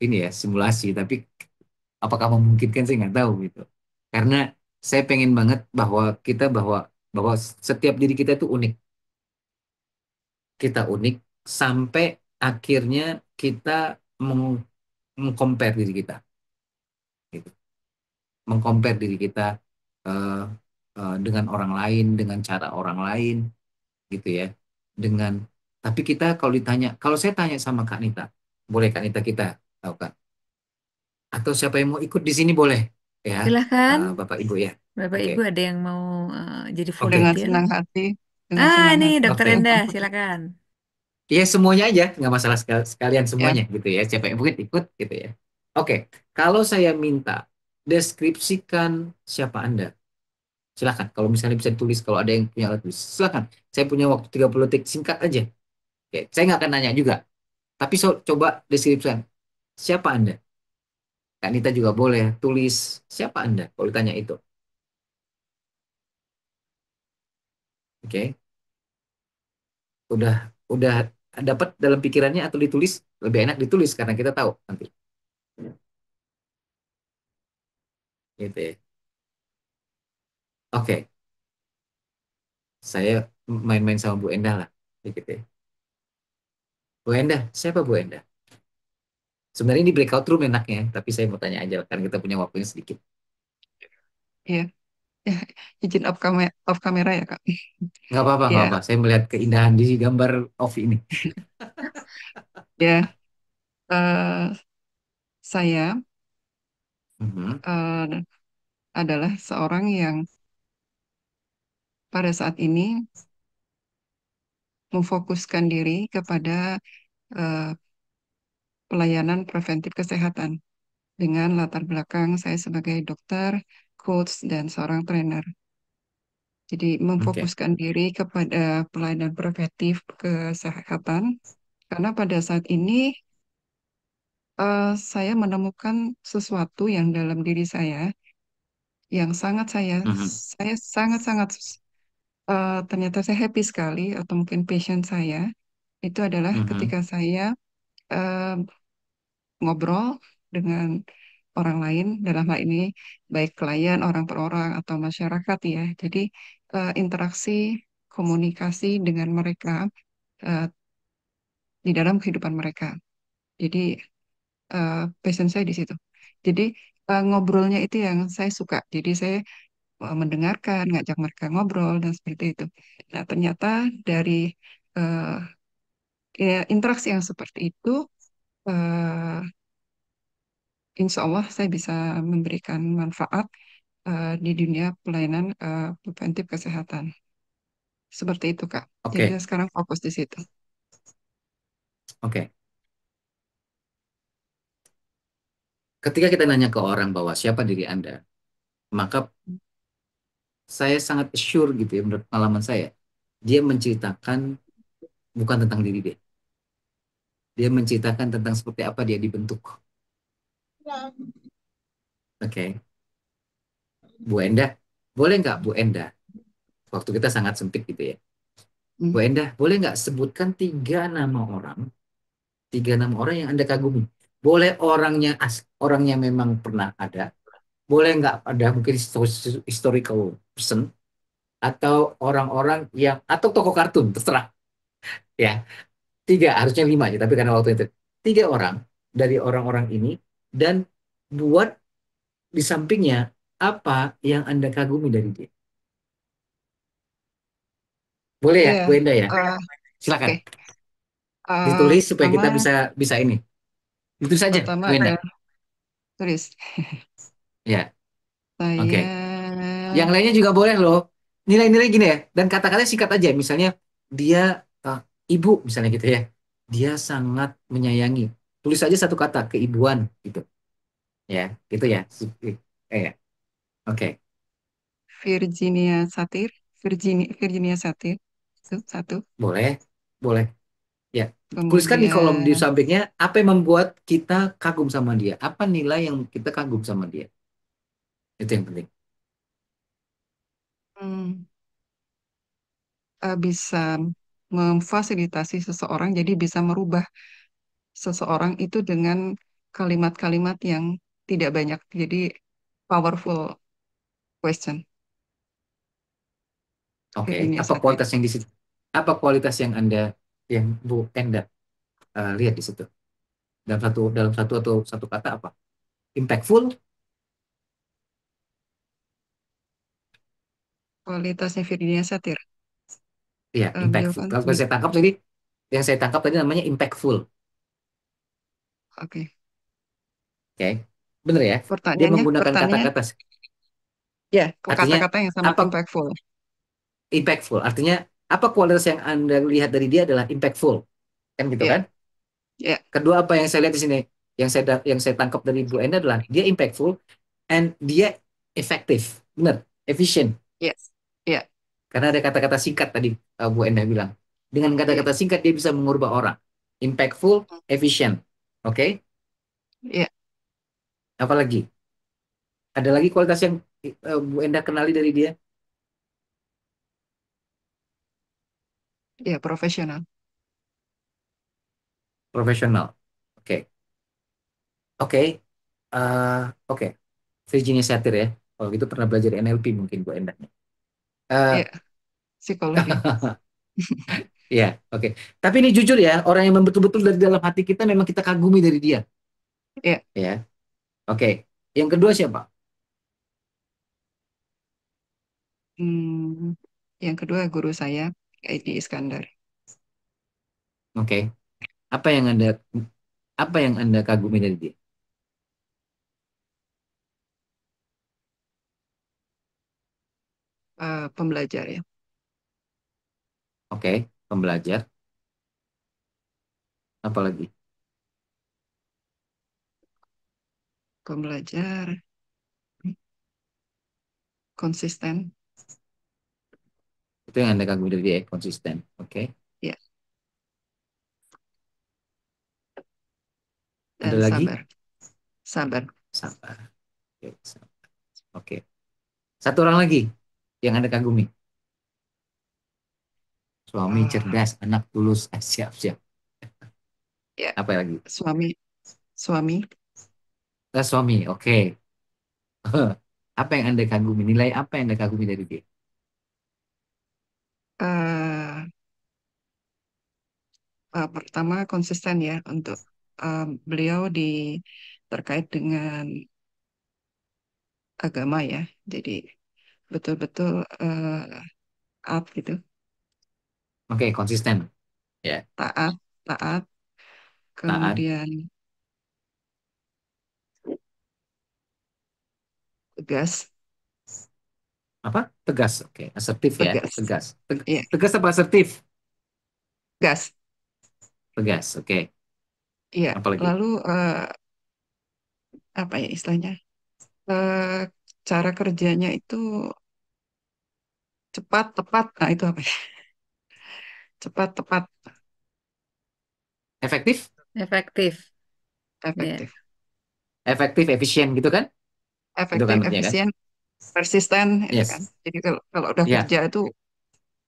ini ya simulasi, tapi apakah memungkinkan saya nggak tahu gitu. Karena saya pengen banget bahwa bahwa setiap diri kita itu unik. Kita unik sampai akhirnya kita meng mengcompare diri kita, gitu. Mengcompare diri kita eh, dengan orang lain, dengan cara orang lain, gitu ya. Dengan tapi kita kalau ditanya, kalau saya tanya sama Kak Nita, boleh Kak Nita kita tahu kan? Atau siapa yang mau ikut di sini boleh ya,
Silahkan,
Bapak Ibu ya.
Bapak
Oke,
Ibu ada yang mau jadi
oke,
Dengan
volunteer?
senang hati, dengan
Ah,
senang
ini
hati.
Dokter
oke.
Endah, silakan.
Ya semuanya aja, nggak masalah sekalian
Ya,
semuanya gitu ya. Siapa yang mungkin ikut gitu ya. Oke, kalau saya minta deskripsikan siapa Anda, silakan. Kalau misalnya bisa ditulis, kalau ada yang punya alat tulis, silakan. Saya punya waktu 30 detik, singkat aja. Oke, saya nggak akan nanya juga. Tapi coba deskripsikan siapa Anda. Kak Nita juga boleh tulis siapa Anda kalau ditanya itu. Oke, udah udah dapat dalam pikirannya atau ditulis? Lebih enak ditulis karena kita tahu nanti. Gitu ya. Oke, saya main-main sama Bu Endah lah. Dikit ya. Bu Endah, siapa Bu Endah? Sebenarnya ini breakout room enaknya, tapi saya mau tanya aja karena kita punya waktunya sedikit.
ya, ya. Izin off kamera ya, Kak.
Nggak apa-apa, nggak
Ya,
apa. Saya melihat keindahan di gambar off ini.
ya. eh, saya
Mhm.
adalah seorang yang pada saat ini memfokuskan diri kepada eh, pelayanan preventif kesehatan dengan latar belakang saya sebagai dokter, coach, dan seorang trainer. Jadi
Oke.
memfokuskan diri kepada pelayanan preventif kesehatan karena pada saat ini saya menemukan sesuatu yang dalam diri saya yang sangat
Mhm,
saya sangat-sangat ternyata saya happy sekali atau mungkin passion saya itu adalah
mhm,
ketika saya eh, ngobrol dengan orang lain dalam hal ini baik klien orang per orang atau masyarakat ya. Jadi interaksi komunikasi dengan mereka eh, di dalam kehidupan mereka. Jadi passion saya di situ. Jadi ngobrolnya itu yang saya suka. Jadi saya mendengarkan, ngajak mereka ngobrol dan seperti itu. Nah, ternyata dari eh, interaksi yang seperti itu, eh, insya Allah saya bisa memberikan manfaat di dunia pelayanan preventif kesehatan. Seperti itu, Kak. Jadi
oke,
saya sekarang fokus di situ.
oke. Ketika kita nanya ke orang bahwa siapa diri Anda, maka saya sangat sure gitu ya menurut pengalaman saya, dia menceritakan bukan tentang diri dia. Dia menceritakan tentang seperti apa dia dibentuk. Oke, Bu Endah, boleh nggak Bu Endah? Waktu kita sangat sempit gitu ya.
Hmm.
Bu Endah, boleh nggak sebutkan tiga nama orang yang Anda kagumi? Boleh orangnya memang pernah ada, boleh nggak ada mungkin historical person, atau orang-orang yang atau tokoh kartun, terserah ya. Tiga, harusnya lima aja, tapi karena waktu itu tiga orang dari orang-orang ini, dan buat di sampingnya apa yang Anda kagumi dari dia. Boleh ya,
Ya,
Bu Enda ya? Silakan.
oke.
Ditulis supaya kita
Pertama,
bisa bisa ini. Itu saja,
pertama
Bu Enda.
ada tulis.
Ya, oke.
Saya,
Yang lainnya juga boleh loh. Nilai-nilai gini ya, dan kata-katanya singkat aja. Misalnya dia uh, ibu misalnya gitu ya. Dia sangat menyayangi. Tulis aja satu kata, keibuan gitu. Ya, gitu ya. Ya. Oke,
Virginia Satir, Virginia Satir, itu satu.
boleh, boleh. Ya, tuliskan di kolom di
Kemudian
sampingnya apa yang membuat kita kagum sama dia. Apa nilai yang kita kagum sama dia. Itu yang penting.
hmm, bisa memfasilitasi seseorang, jadi bisa merubah seseorang itu dengan kalimat-kalimat yang tidak banyak. Jadi powerful question,
Oke,
Virginia
apa
Satir.
kualitas yang di situ? Apa kualitas yang Anda yang Bu Enda lihat di situ? Dalam satu atau satu kata apa? Impactful?
Kualitasnya Virginia Satir.
Iya,
Beliau
impactful.
kan,
Kalau saya tangkap tadi, yang saya tangkap tadi namanya impactful.
oke.
Oke, bener ya? Dia
Pertanyaannya,
menggunakan
pertanyaannya,
kata-kata.
ya,
Artinya
kata-kata yang sangat
apa
impactful.
impactful? Artinya apa kualitas yang Anda lihat dari dia adalah impactful, kan gitu
Ya,
kan?
ya,
Kedua apa yang saya lihat di sini, yang saya tangkap dari Bu Enda adalah dia impactful and dia efektif, benar, efisien.
yes, ya,
Karena ada kata-kata singkat tadi Bu Enda bilang. Dengan
ya,
kata-kata singkat dia bisa mengubah orang. Impactful, efficient. Oke?
ya,
Apalagi? Ada lagi kualitas yang Bu Enda kenali dari dia?
ya, profesional.
Profesional. Oke. Oke. Oke. Virginia Satir ya. Kalau gitu pernah belajar NLP mungkin Bu Enda. Eh,
Ya, psikologi.
Iya, oke. Tapi ini jujur ya, orang yang betul-betul dari dalam hati kita memang kita kagumi dari dia.
Ya,
Ya, oke. Yang kedua siapa?
hmm, yang kedua guru saya, Edi Iskandar.
Oke. Apa yang Anda kagumi dari dia?
Pembelajar ya.
Oke, pembelajar. Apalagi?
Pembelajar, konsisten,
Itu yang Anda kagumi dari dia, konsisten. Oke.
ya,
Ada
dan
lagi?
sabar. Sabar.
Sabar. Oke, sabar. Oke. Satu orang lagi yang Anda kagumi. Suami
Ah,
cerdas, anak tulus. Siap, siap.
ya,
Apa lagi?
suami, suami.
Suami, oke. Apa yang Anda kagumi? Nilai apa yang Anda kagumi dari dia?
eh Pertama konsisten ya untuk beliau di terkait dengan agama ya. Jadi betul-betul up gitu,
Oke, konsisten. Ya,
taat, taat.
taat.
Kemudian tegas,
Apa? Tegas. Oke, asertif ya.
tegas.
Tegas.
Ya,
Tegas apa asertif?
gas.
Tegas. Oke.
Iya.
Apalagi?
Lalu apa ya istilahnya? Eh, Cara kerjanya itu cepat, tepat. Nah, itu apa ya? Cepat, tepat,
Efektif?
Efektif. Ya.
efektif.
Efektif, efisien gitu kan? Itu kan
Efektif,
artinya kan?
efisien, persisten itu kan.
Yes.
Jadi kalau udah
Ya.
kerja itu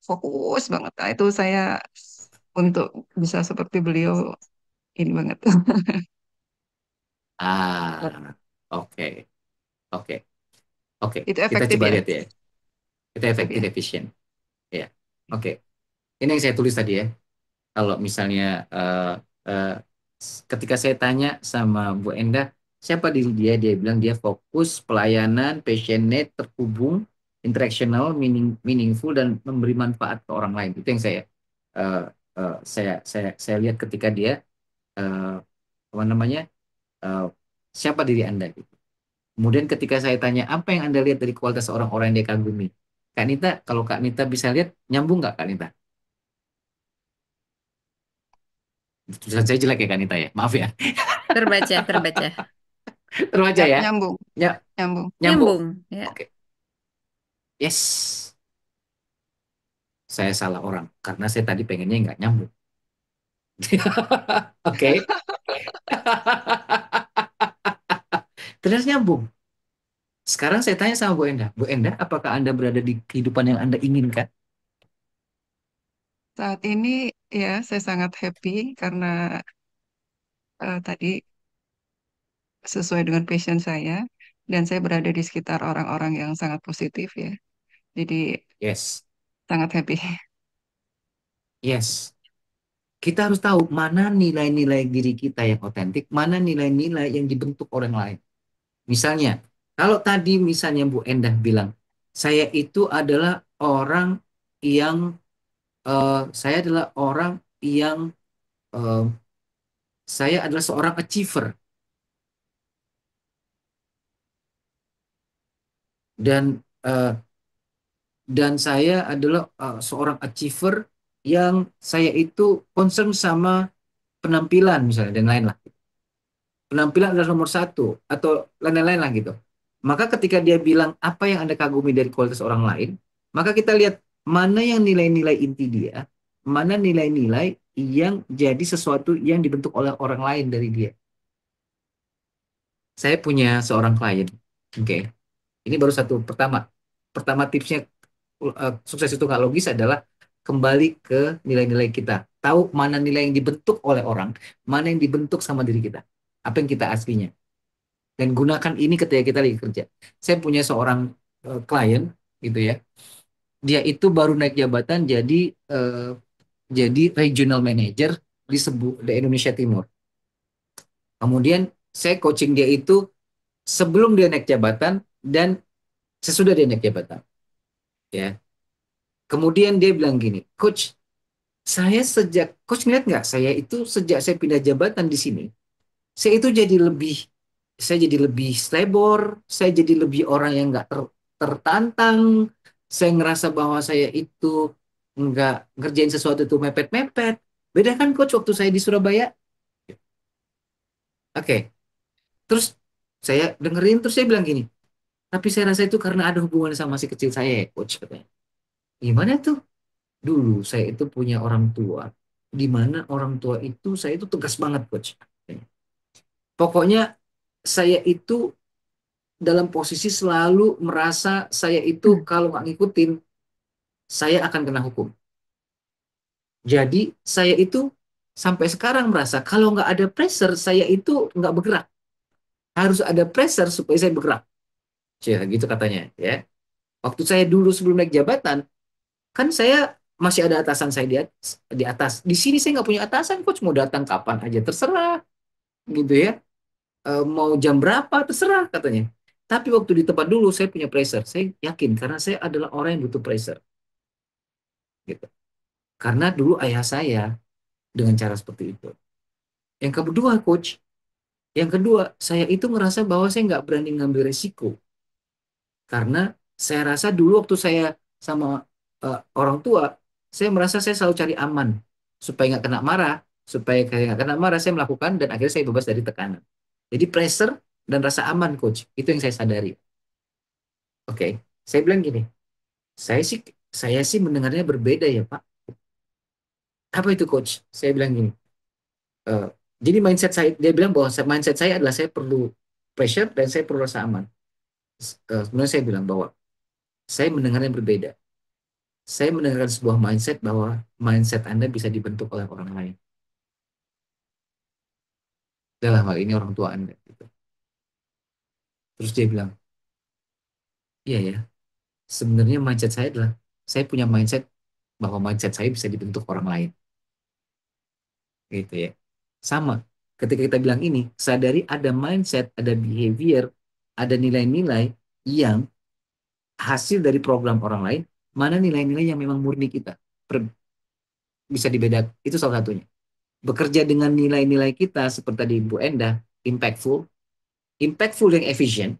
fokus banget. Nah, itu saya untuk bisa seperti beliau ini banget.
Ah, oke. Oke. Oke.
Itu
Kita
efektif
coba
ya,
lihat ya. Kita
efektif
efektif,
ya.
efisien. Ya. Oke. Ini yang saya tulis tadi ya. Kalau misalnya eh, ketika saya tanya sama Bu Endah, siapa diri dia? Dia bilang dia fokus, pelayanan, passionate, terhubung, interactional, meaningful dan memberi manfaat ke orang lain. Itu yang eh, saya lihat ketika dia eh, apa namanya eh, siapa diri Anda gitu. Kemudian ketika saya tanya apa yang Anda lihat dari kualitas orang-orang yang dia kagumi, Kak Nita, kalau Kak Nita bisa lihat nyambung nggak Kak Nita? Tulisan saya jelek ya Kak Nita ya, maaf ya.
Terbaca, terbaca.
Terbaca ya.
Nyambung,
Ya,
nyambung.
nyambung.
Nyambung, ya.
Oke. Yes. Saya salah orang karena saya tadi pengennya nggak nyambung. Oke. Terus nyambung. Sekarang saya tanya sama Bu Endah. Bu Endah, apakah Anda berada di kehidupan yang Anda inginkan?
Saat ini ya saya sangat happy karena tadi sesuai dengan passion saya dan saya berada di sekitar orang-orang yang sangat positif ya. Jadi
Yes.
sangat happy.
Yes. Kita harus tahu mana nilai-nilai diri kita yang otentik, mana nilai-nilai yang dibentuk orang lain. Misalnya, kalau tadi misalnya Bu Endah bilang, saya itu adalah orang yang saya adalah orang yang eh, saya adalah seorang achiever dan saya adalah seorang achiever yang saya itu concern sama penampilan misalnya dan lain lah. Penampilan adalah nomor satu atau lain-lain lah gitu. Maka ketika dia bilang apa yang Anda kagumi dari kualitas orang lain, maka kita lihat mana yang nilai-nilai inti dia, mana nilai-nilai yang jadi sesuatu yang dibentuk oleh orang lain dari dia. Saya punya seorang klien, oke. Ini baru satu pertama. Pertama tipsnya sukses itu nggak logis adalah kembali ke nilai-nilai kita. Tahu mana nilai yang dibentuk oleh orang, mana yang dibentuk sama diri kita. Apa yang kita aslinya. Dan gunakan ini ketika kita lagi kerja. Saya punya seorang klien gitu ya. Dia itu baru naik jabatan eh, jadi regional manager di Indonesia Timur. Kemudian saya coaching dia itu sebelum dia naik jabatan dan sesudah dia naik jabatan. Ya. Kemudian dia bilang gini, Coach, Coach ngeliat nggak, saya itu sejak saya pindah jabatan di sini, saya itu saya jadi lebih slebor, saya jadi lebih orang yang nggak tertantang, saya ngerasa bahwa saya itu nggak ngerjain sesuatu itu mepet-mepet. Beda kan coach waktu saya di Surabaya? Oke, terus saya dengerin terus saya bilang gini, tapi saya rasa itu karena ada hubungan sama si kecil saya, ya, coach katanya. Gimana tuh? Dulu saya itu punya orang tua, di mana orang tua itu saya itu tegas banget, coach. Pokoknya saya itu dalam posisi selalu merasa saya itu
Hmm.
kalau nggak ngikutin, saya akan kena hukum. Jadi saya itu sampai sekarang merasa kalau nggak ada pressure, saya itu nggak bergerak. Harus ada pressure supaya saya bergerak. Ya, gitu katanya. Ya, waktu saya dulu sebelum naik jabatan, kan saya masih ada atasan saya di atas. Di sini saya nggak punya atasan, coach mau datang kapan aja terserah, gitu ya. Mau jam berapa terserah katanya. Tapi waktu di tempat dulu saya punya pressure. Saya yakin karena saya adalah orang yang butuh pressure, gitu. Karena dulu ayah saya dengan cara seperti itu. Yang kedua, coach, yang kedua saya itu ngerasa bahwa saya nggak berani ngambil resiko karena saya rasa dulu waktu saya sama orang tua, saya merasa saya selalu cari aman supaya nggak kena marah, supaya saya nggak kena marah saya melakukan dan akhirnya saya bebas dari tekanan. Jadi pressure dan rasa aman, coach, itu yang saya sadari. Oke, saya bilang gini, saya sih saya sih mendengarnya berbeda ya Pak. Apa itu coach? Saya bilang gini, eh, jadi mindset saya, dia bilang bahwa mindset saya adalah saya perlu pressure dan saya perlu rasa aman. Sebenarnya saya bilang bahwa saya mendengarnya berbeda. Saya mendengarkan sebuah mindset bahwa mindset Anda bisa dibentuk oleh orang lain. Dalam hal ini orang tua Anda. Gitu. Terus dia bilang, iya ya, sebenarnya mindset saya adalah, saya punya mindset bahwa mindset saya bisa dibentuk orang lain. Gitu ya. Sama, ketika kita bilang ini, sadari ada mindset, ada behavior, ada nilai-nilai yang hasil dari program orang lain, mana nilai-nilai yang memang murni kita. Bisa dibedakan, itu salah satunya. Bekerja dengan nilai-nilai kita, seperti tadi Bu Endah, impactful, impactful yang efisien,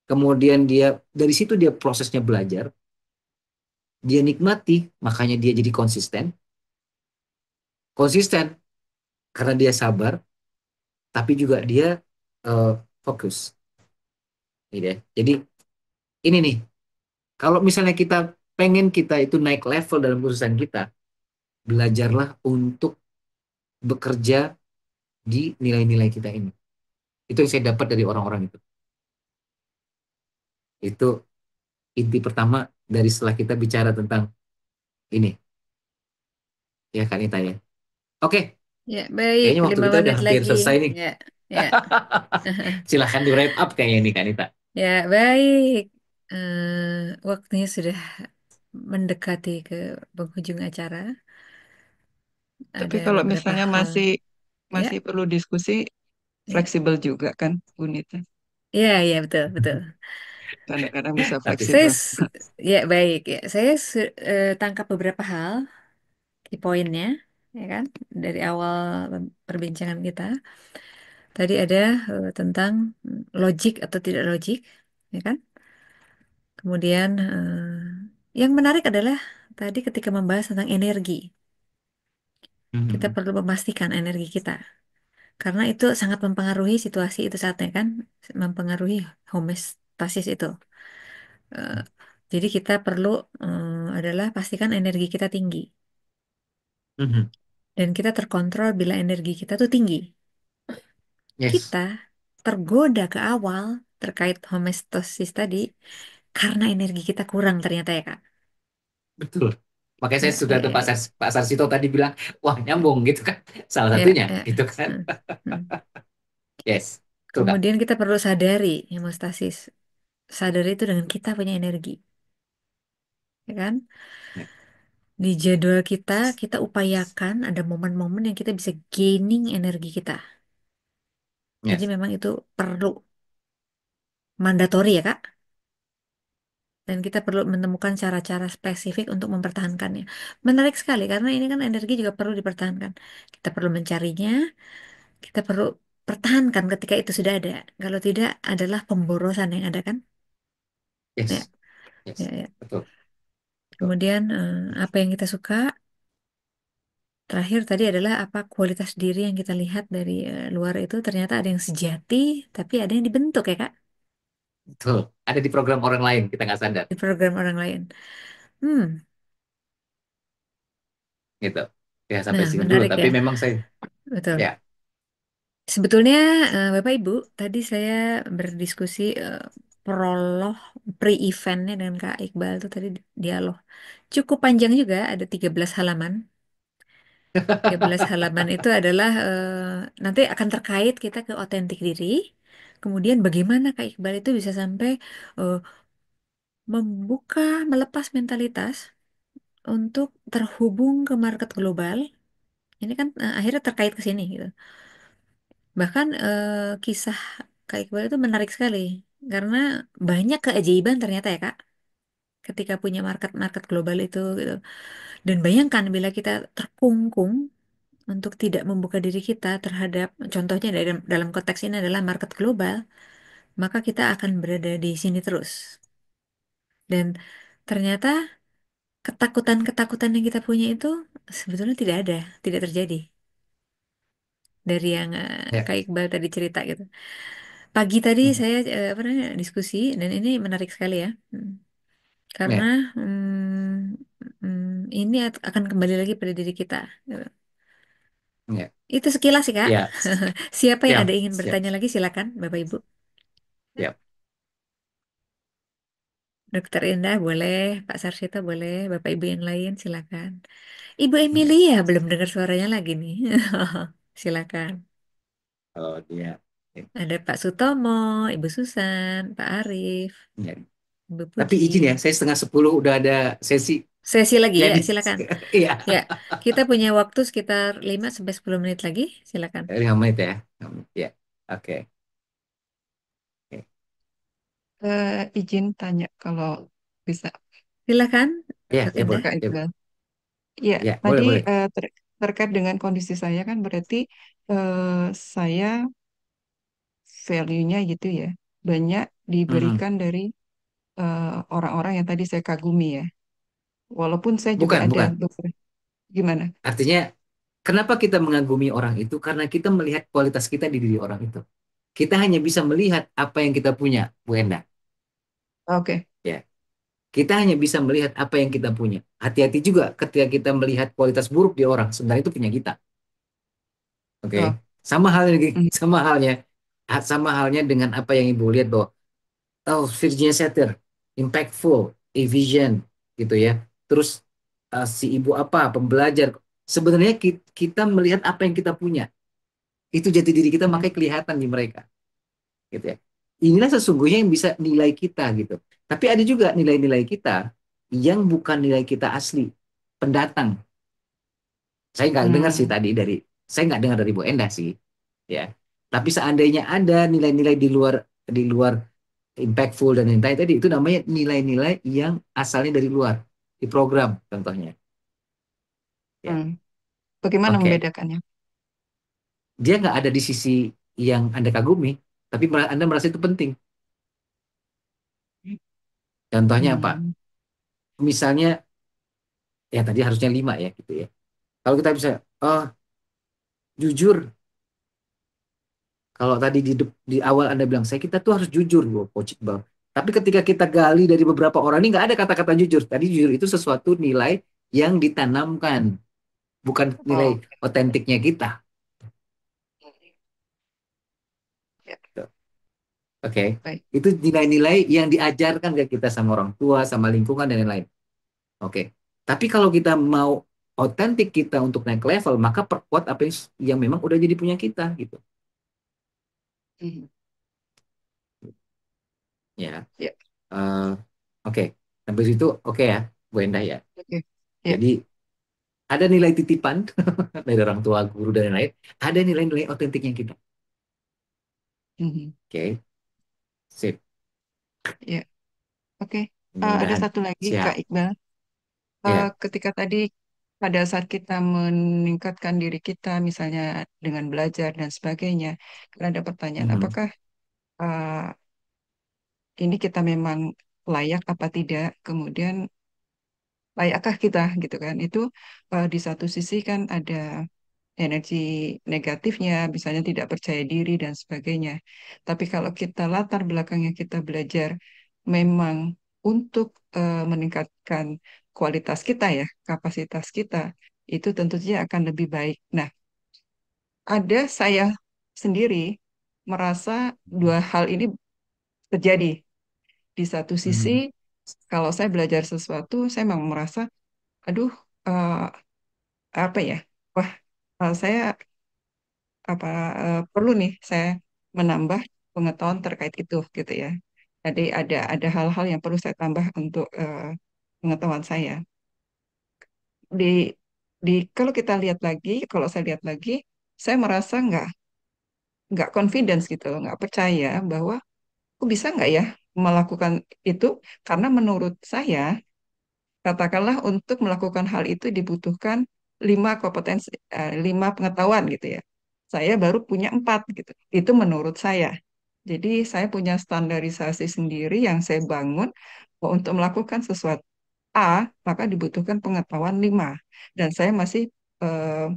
kemudian dia dari situ dia prosesnya belajar, dia nikmati, makanya dia jadi konsisten, konsisten karena dia sabar, tapi juga dia uh, fokus. Gitu ya. Jadi ini nih, kalau misalnya kita pengen kita itu naik level dalam urusan kita, belajarlah untuk bekerja di nilai-nilai kita ini. Itu yang saya dapat dari orang-orang itu. Itu inti pertama dari setelah kita bicara tentang ini, ya kan Ita ya. Oke,
Ya, baik.
kayaknya waktu
Lima
kita udah
menit
hampir
lagi.
selesai nih.
Ya, ya.
Silahkan di wrap up kayaknya nih kan Ita.
Ya, baik. Waktunya sudah mendekati ke penghujung acara.
Tapi
Ada
kalau
beberapa
misalnya
hal.
masih
Ya,
masih perlu diskusi,
ya.
fleksibel juga kan, Bu Nita.
Ya, ya, betul, betul.
Kadang-kadang bisa
Oke,
Saya,
fleksibel.
ya baik ya. Saya tangkap beberapa hal, key poinnya, ya kan, dari awal perbincangan kita. Tadi ada tentang logik atau tidak logik, ya kan. Kemudian yang menarik adalah tadi ketika membahas tentang energi, kita
Mhm.
perlu memastikan energi kita, karena itu sangat mempengaruhi situasi itu saatnya kan, mempengaruhi homeostasis itu. Eh, jadi kita perlu adalah pastikan energi kita tinggi
Mhm.
dan kita terkontrol bila energi kita tuh tinggi.
Yes,
Kita tergoda ke awal terkait homeostasis tadi karena energi kita kurang ternyata ya Kak.
betul. Makanya
Ya,
saya sudah
ya,
ada
ya, ya.
Pak Sarsito tadi bilang, wah nyambung gitu kan. Salah
Ya,
satunya,
ya.
gitu kan.
Hmm, hmm.
Yes, betul Kak.
Kemudian kita perlu sadari hemostasis. Sadari itu dengan kita punya energi, ya kan?
Ya,
Di jadwal kita, kita upayakan ada momen-momen yang kita bisa gaining energi kita. Jadi
yes,
memang itu perlu, mandatori ya Kak. Dan kita perlu menemukan cara-cara spesifik untuk mempertahankannya. Menarik sekali karena ini kan energi juga perlu dipertahankan. Kita perlu mencarinya, kita perlu pertahankan ketika itu sudah ada. Kalau tidak adalah pemborosan yang ada kan? Ya,
yes,
ya,
yes,
ya.
betul.
Kemudian apa yang kita suka. Terakhir tadi adalah apa kualitas diri yang kita lihat dari luar itu ternyata ada yang sejati, tapi ada yang dibentuk ya Kak,
Betul. Ada di program orang lain, kita nggak sadar.
di program orang lain. Hmm,
Gitu. Ya, sampai
nah
sini dulu.
menarik
Tapi
ya,
memang saya,
betul.
ya,
Sebetulnya Bapak Ibu, tadi saya berdiskusi prolog pre-eventnya dengan Kak Iqbal itu tadi dialog. Cukup panjang juga, ada 13 halaman. 13 halaman itu adalah nanti akan terkait kita ke otentik diri. Kemudian bagaimana Kak Iqbal itu bisa sampai eh, membuka, melepas mentalitas untuk terhubung ke market global. Ini kan akhirnya terkait ke sini gitu. Bahkan kisah Kak Iqbal itu menarik sekali karena banyak keajaiban ternyata ya Kak ketika punya market global itu gitu. Dan bayangkan bila kita terkungkung untuk tidak membuka diri kita terhadap contohnya dalam konteks ini adalah market global, maka kita akan berada di sini terus. Dan ternyata ketakutan-ketakutan yang kita punya itu sebetulnya tidak ada, tidak terjadi dari yang
ya,
Kak Iqbal tadi cerita gitu. Pagi tadi
mhm,
saya apa namanya, diskusi dan ini menarik sekali ya. Karena
ya,
ini akan kembali lagi pada diri kita. Gitu.
ya,
Itu sekilas sih Kak.
ya,
Siapa yang ada
siap,
ingin
siap,
bertanya lagi silakan Bapak Ibu.
siap.
Dokter Indah boleh, Pak Sarsito boleh, Bapak Ibu yang lain silakan. Ibu
Ya.
Emilia belum dengar suaranya lagi nih. Silakan.
Oh, dia. Ya,
Ada Pak Sutomo, Ibu Susan, Pak Arif,
ya.
Ibu
Tapi
Puji.
izin ya, saya 9:30 udah ada sesi.
Sesi lagi ya,
Jadi,
silakan.
iya,
Ya, kita punya waktu sekitar 5 sampai 10 menit lagi, silakan.
5 menit ya. Ya, oke. Oke.
Izin tanya kalau bisa,
Silakan,
Ya,
Dok
ya
Indah.
boleh.
Kak
Ya,
Iqbal. Iya,
ya,
tadi
boleh, boleh.
terkait dengan kondisi saya kan berarti saya value-nya gitu ya, banyak
Mhm.
diberikan dari orang-orang yang tadi saya kagumi ya. Walaupun saya juga
Bukan,
ada
bukan.
beberapa, gimana?
Artinya, kenapa kita mengagumi orang itu? Karena kita melihat kualitas kita di diri orang itu. Kita hanya bisa melihat apa yang kita punya, Bu Enda.
Oke.
Ya, kita hanya bisa melihat apa yang kita punya. Hati-hati juga ketika kita melihat kualitas buruk di orang, sebenarnya itu punya kita. Oke,
Oh,
sama halnya,
mm,
sama halnya dengan apa yang Ibu lihat bahwa oh Virginia Satir, impactful, efficient, gitu ya. Terus si ibu apa, pembelajar. Sebenarnya kita melihat apa yang kita punya. Itu jati diri kita
mm,
makanya kelihatan di mereka, gitu ya. Inilah sesungguhnya yang bisa nilai kita gitu. Tapi ada juga nilai-nilai kita yang bukan nilai kita asli, pendatang. Saya nggak dengar sih
mm,
tadi saya nggak dengar dari Bu Endah sih, ya. Tapi seandainya ada nilai-nilai di luar impactful dan lain-lain tadi itu namanya nilai-nilai yang asalnya dari luar di program contohnya ya.
mm. Bagaimana
Oke,
membedakannya?
dia nggak ada di sisi yang Anda kagumi tapi Anda merasa itu penting. Contohnya apa,
Mm,
misalnya ya tadi harusnya 5 ya gitu ya. Kalau kita bisa oh jujur, kalau tadi di awal Anda bilang saya kita tuh harus jujur loh Coach Iqbal, tapi ketika kita gali dari beberapa orang ini nggak ada kata-kata jujur. Tadi jujur itu sesuatu nilai yang ditanamkan, bukan nilai
oh,
otentiknya kita.
ya,
Oke,
baik.
itu nilai-nilai yang diajarkan ke kita sama orang tua, sama lingkungan dan lain-lain. Oke, tapi kalau kita mau otentik kita untuk naik level, maka perkuat apa yang memang udah jadi punya kita gitu.
Mm,
Ya,
ya,
Eh, oke. Habis itu oke ya, Bu Endah ya.
oke. Ya,
Jadi ada nilai titipan dari orang tua, guru dan lain-lain. Ada nilai-nilai otentiknya kita.
mhm,
Oke, sip.
ya, oke. Ada
Mudah-mudahan
satu lagi, Kak
siap.
Iqbal.
Ya.
Ketika tadi pada saat kita meningkatkan diri kita, misalnya dengan belajar dan sebagainya, karena ada pertanyaan,
Mhm.
apakah uh, ini kita memang layak apa tidak? Kemudian layakkah kita gitu kan? Itu di satu sisi kan ada energi negatifnya, misalnya tidak percaya diri dan sebagainya. Tapi kalau kita latar belakangnya kita belajar memang untuk meningkatkan kualitas kita ya, kapasitas kita, itu tentunya akan lebih baik. Nah, ada saya sendiri merasa dua hal ini terjadi. Di satu sisi,
Mhm.
kalau saya belajar sesuatu, saya memang merasa, aduh, eh, apa ya? Wah, saya apa perlu nih saya menambah pengetahuan terkait itu gitu ya. Jadi ada hal-hal yang perlu saya tambah untuk pengetahuan saya. Di kalau kita lihat lagi, kalau saya lihat lagi, saya merasa nggak confidence gitu loh, nggak percaya bahwa aku bisa nggak ya melakukan itu karena menurut saya katakanlah untuk melakukan hal itu dibutuhkan lima kompetensi, lima pengetahuan gitu ya. Saya baru punya empat gitu. Itu menurut saya. Jadi saya punya standarisasi sendiri yang saya bangun bahwa untuk melakukan sesuatu A, maka dibutuhkan pengetahuan lima. Dan saya masih eh,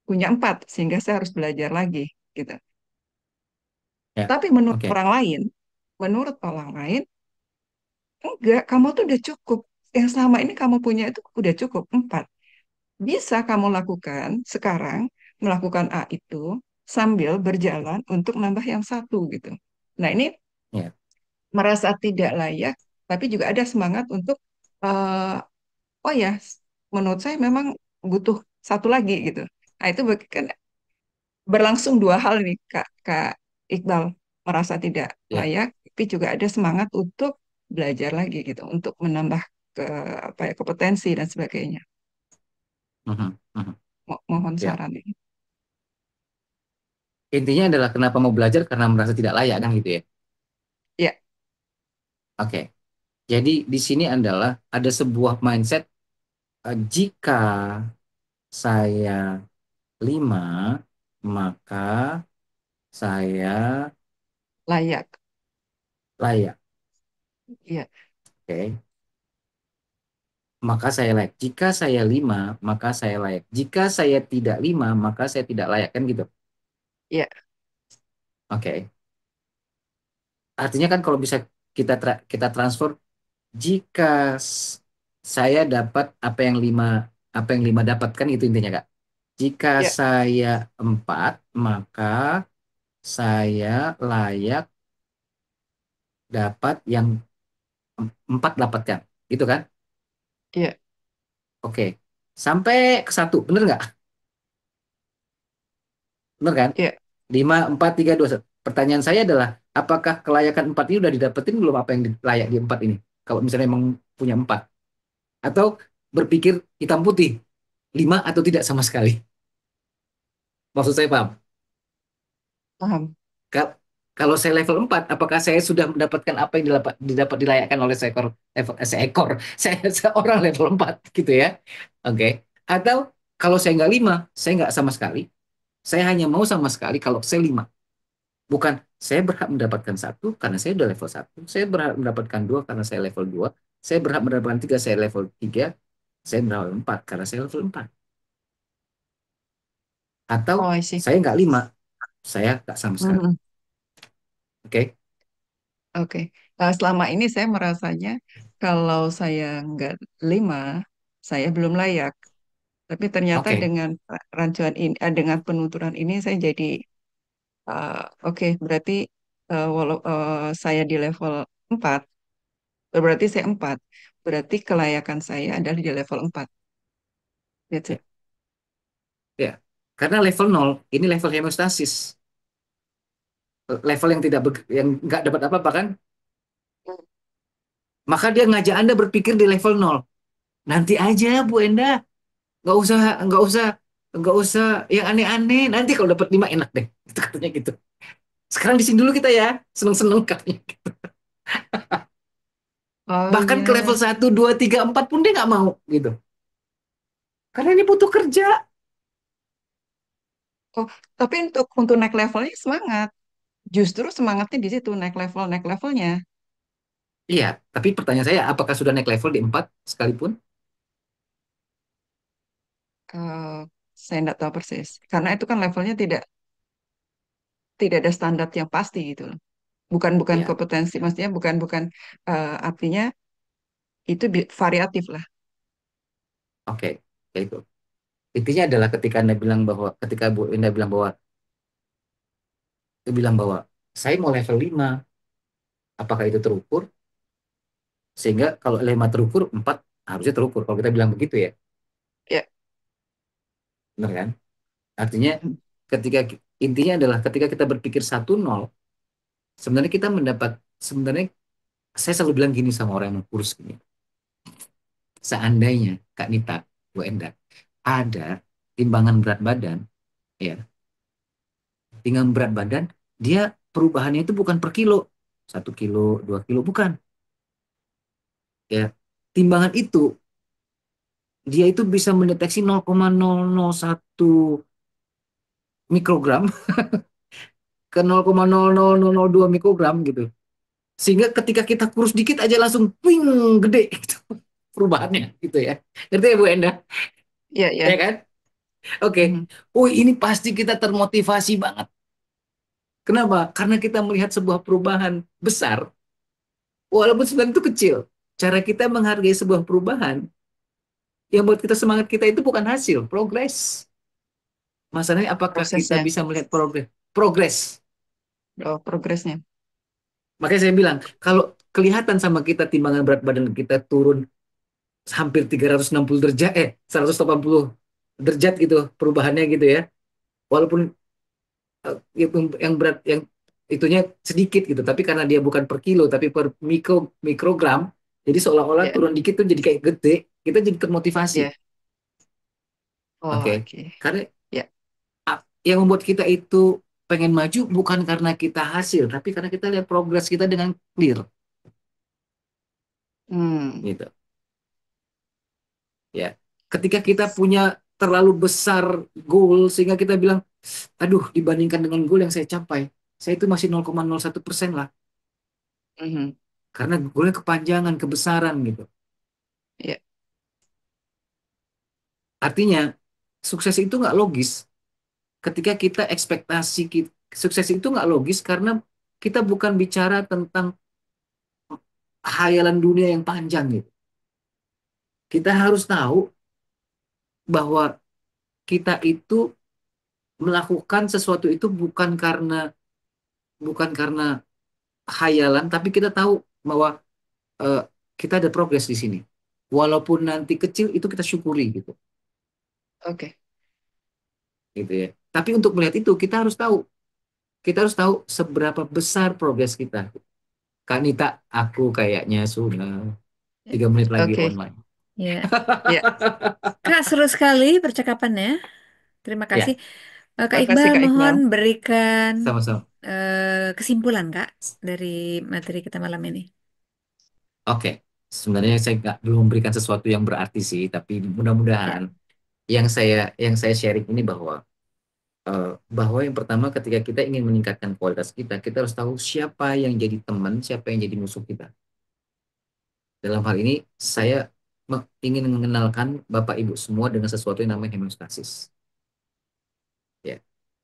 punya empat, sehingga saya harus belajar lagi gitu.
Ya,
Tapi
oke.
menurut orang lain, enggak, kamu tuh udah cukup. Yang selama ini kamu punya itu udah cukup, empat. Bisa kamu lakukan sekarang, melakukan A itu sambil berjalan untuk nambah yang satu gitu. Nah ini
Ya.
merasa tidak layak, tapi juga ada semangat untuk, oh ya, menurut saya memang butuh satu lagi gitu. Nah itu kan berlangsung dua hal nih, Kak Iqbal. Merasa tidak
Ya.
layak, tapi juga ada semangat untuk belajar lagi gitu, untuk menambah ke apa ya, kompetensi dan sebagainya.
Mhm, mhm.
Mohon
Ya.
saran ini.
Intinya adalah kenapa mau belajar karena merasa tidak layak kan gitu ya.
Ya,
Oke. Jadi di sini adalah ada sebuah mindset, jika saya 5 maka saya
layak.
layak.
Iya,
Oke. Maka saya layak. Jika saya 5 maka saya layak. Jika saya tidak 5 maka saya tidak layak kan gitu.
iya,
Oke. Artinya kan kalau bisa kita transfer, jika saya dapat apa yang 5 dapatkan itu intinya Kak. Jika
iya,
saya 4 maka saya layak dapat yang 4 dapatkan. Gitu kan?
iya,
Oke. Sampai ke satu, bener nggak? Bener kan?
iya.
5 4 3 2 1. Pertanyaan saya adalah, apakah kelayakan 4 ini udah didapetin belum apa yang layak di 4 ini? Kalau misalnya emang punya 4. Atau berpikir hitam putih, 5 atau tidak sama sekali. Maksud saya paham?
Paham.
Ka- Kalau saya level 4, apakah saya sudah mendapatkan apa yang didapat dilayakkan oleh seekor, saya seorang level 4 gitu ya. Oke. Atau kalau saya nggak 5, saya nggak sama sekali. Saya hanya mau sama sekali kalau saya 5. Bukan saya berhak mendapatkan satu karena saya udah level satu. Saya berhak mendapatkan dua karena saya level 2. Saya berhak mendapatkan tiga, saya level 3. Saya berhak 4 karena saya level 4. Atau
Oh, I see.
saya nggak 5, saya nggak sama sekali.
Mhm.
Oke.
Oke. Selama ini saya merasanya kalau saya nggak lima, saya belum layak. Tapi ternyata
Oke.
dengan rancuan ini, dengan penuturan ini saya jadi oke. Berarti walau saya di level 4, berarti saya 4. Berarti kelayakan saya adalah di level 4. That's
Ya.
it.
Ya. Karena level nol ini level hemostasis. Level yang tidak yang nggak dapat apa-apa kan? Maka dia ngajak Anda berpikir di level nol. Nanti aja Bu Enda, nggak usah nggak usah nggak usah yang aneh-aneh. Nanti kalau dapat 5 enak deh. Itu katanya gitu. Sekarang di sini dulu kita ya, seneng-seneng katanya.
Oh
Bahkan ke
iya.
level satu 2 3 4 pun dia nggak mau gitu. Karena ini butuh kerja.
Oh, tapi untuk naik levelnya semangat. Justru semangatnya di situ naik levelnya.
Iya, tapi pertanyaan saya, apakah sudah naik level di 4 sekalipun?
eh, saya tidak tahu persis. Karena itu kan levelnya tidak ada standar yang pasti gitu loh. Bukan bukan
Ya,
kompetensi, maksudnya bukan bukan artinya itu variatif lah.
oke. Ya itu. Intinya adalah ketika Anda bilang bahwa, ketika Bu Enda bilang bahwa saya mau level 5, apakah itu terukur? Sehingga kalau 5 terukur, 4 harusnya terukur. Kalau kita bilang begitu ya,
Ya,
benar kan? Artinya ketika intinya adalah ketika kita berpikir 1-0, sebenarnya kita mendapat, sebenarnya saya selalu bilang gini sama orang yang kurus gini. Seandainya Kak Nita, Bu Enda, ada timbangan berat badan, ya, timbangan berat badan, dia perubahannya itu bukan per kilo, 1 kilo, 2 kilo, bukan. Ya, timbangan itu dia itu bisa mendeteksi 0,001 mikrogram ke 0,00002 mikrogram gitu. Sehingga ketika kita kurus dikit aja langsung ping gede gitu perubahannya gitu ya. Ngerti ya Bu Enda?
ya,
Ya
ya.
kan? Oke.
Mhm.
Oh, ini pasti kita termotivasi banget. Kenapa? Karena kita melihat sebuah perubahan besar walaupun sebenarnya itu kecil. Cara kita menghargai sebuah perubahan yang buat kita semangat kita itu bukan hasil, progres. Masalahnya apakah kita
Prosesnya,
bisa melihat progres? Progres.
oh, progresnya.
Makanya saya bilang, kalau kelihatan sama kita timbangan berat badan kita turun hampir 360 derajat, 180 derajat gitu perubahannya gitu ya. Walaupun yang berat, yang itunya sedikit gitu, tapi karena dia bukan per kilo, tapi per mikrogram, jadi seolah-olah
Ya,
turun dikit tuh jadi kayak gede, kita jadi termotivasi.
ya.
Oke.
Oh, oke.
Karena
Ya.
yang membuat kita itu pengen maju bukan karena kita hasil, tapi karena kita lihat progres kita dengan clear
Hmm.
gitu. Ya, ketika kita punya terlalu besar goal sehingga kita bilang, aduh, dibandingkan dengan goal yang saya capai, saya itu masih 0,01% lah,
Mhm.
karena goalnya kepanjangan, kebesaran gitu.
Ya,
Artinya sukses itu nggak logis. Ketika kita ekspektasi sukses itu nggak logis karena kita bukan bicara tentang hayalan dunia yang panjang gitu. Kita harus tahu bahwa kita itu melakukan sesuatu itu bukan karena hayalan, tapi kita tahu bahwa eh, kita ada progres di sini. Walaupun nanti kecil itu kita syukuri gitu,
oke.
gitu ya. Tapi untuk melihat itu kita harus tahu seberapa besar progres kita. Kak Nita, aku kayaknya sudah 3 menit lagi
Oke.
online.
Ya,
Ya,
Kak, seru sekali percakapannya. Terima kasih.
Ya,
Kak
makasih
Iqbal,
Kak
mohon
Iqbal.
berikan
sama-sama.
kesimpulan, Kak, dari materi kita malam ini.
Oke, sebenarnya saya nggak belum memberikan sesuatu yang berarti sih, tapi
Ya,
mudah-mudahan yang saya sharing ini bahwa yang pertama ketika kita ingin meningkatkan kualitas kita, kita harus tahu siapa yang jadi teman, siapa yang jadi musuh kita. Dalam hal ini saya ingin mengenalkan Bapak Ibu semua dengan sesuatu yang namanya homeostasis. Ya.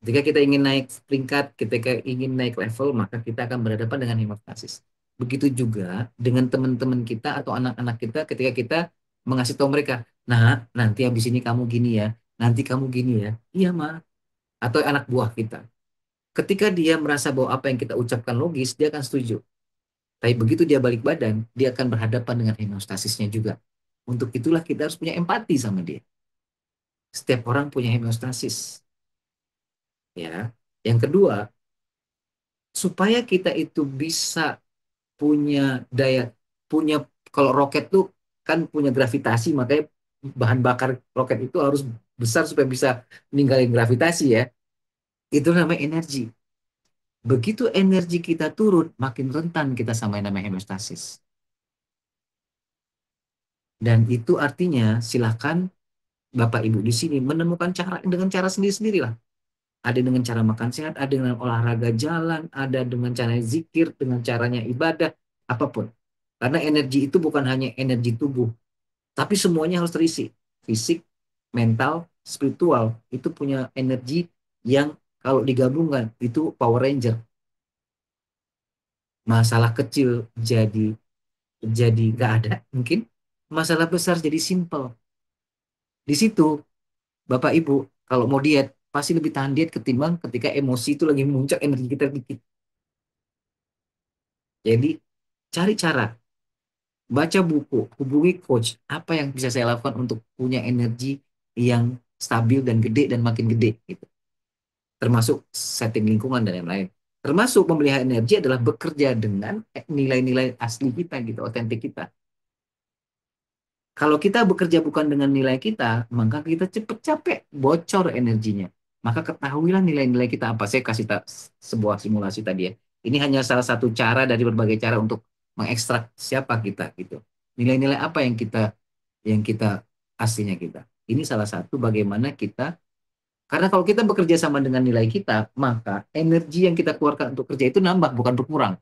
Ketika kita ingin naik peringkat, ketika ingin naik level, maka kita akan berhadapan dengan homeostasis. Begitu juga dengan teman-teman kita atau anak-anak kita ketika kita mengasih tahu mereka, nah nanti habis ini kamu gini ya, nanti kamu gini ya, iya mah, atau anak buah kita. Ketika dia merasa bahwa apa yang kita ucapkan logis, dia akan setuju. Tapi begitu dia balik badan, dia akan berhadapan dengan hemostasisnya juga. Untuk itulah kita harus punya empati sama dia. Setiap orang punya hemostasis, ya. Yang kedua, supaya kita itu bisa punya daya, punya, kalau roket tuh kan punya gravitasi, makanya bahan bakar roket itu harus besar supaya bisa meninggalin gravitasi ya. Itu namanya energi. Begitu energi kita turun, makin rentan kita sama yang namanya hemostasis. Dan itu artinya silahkan Bapak Ibu di sini menemukan cara dengan cara sendiri-sendiri lah. Ada dengan cara makan sehat, ada dengan olahraga jalan, ada dengan cara zikir, dengan caranya ibadah, apapun. Karena energi itu bukan hanya energi tubuh, tapi semuanya harus terisi. Fisik, mental, spiritual itu punya energi yang kalau digabungkan itu Power Ranger. Masalah kecil jadi nggak ada mungkin, masalah besar jadi simple. Di situ Bapak Ibu kalau mau diet pasti lebih tahan diet ketimbang ketika emosi itu lagi memuncak energi kita dikit. Jadi cari cara, baca buku, hubungi coach, apa yang bisa saya lakukan untuk punya energi yang stabil dan gede dan makin gede gitu. Termasuk setting lingkungan dan lain-lain. Termasuk memelihara energi adalah bekerja dengan nilai-nilai asli kita gitu, otentik kita. Kalau kita bekerja bukan dengan nilai kita, maka kita cepet capek, bocor energinya. Maka ketahuilah nilai-nilai kita apa. Saya kasih sebuah simulasi tadi ya. Ini hanya salah satu cara dari berbagai cara untuk mengekstrak siapa kita gitu. Nilai-nilai apa yang kita aslinya kita. Ini salah satu bagaimana kita, karena kalau kita bekerja sama dengan nilai kita, maka energi yang kita keluarkan untuk kerja itu nambah bukan berkurang.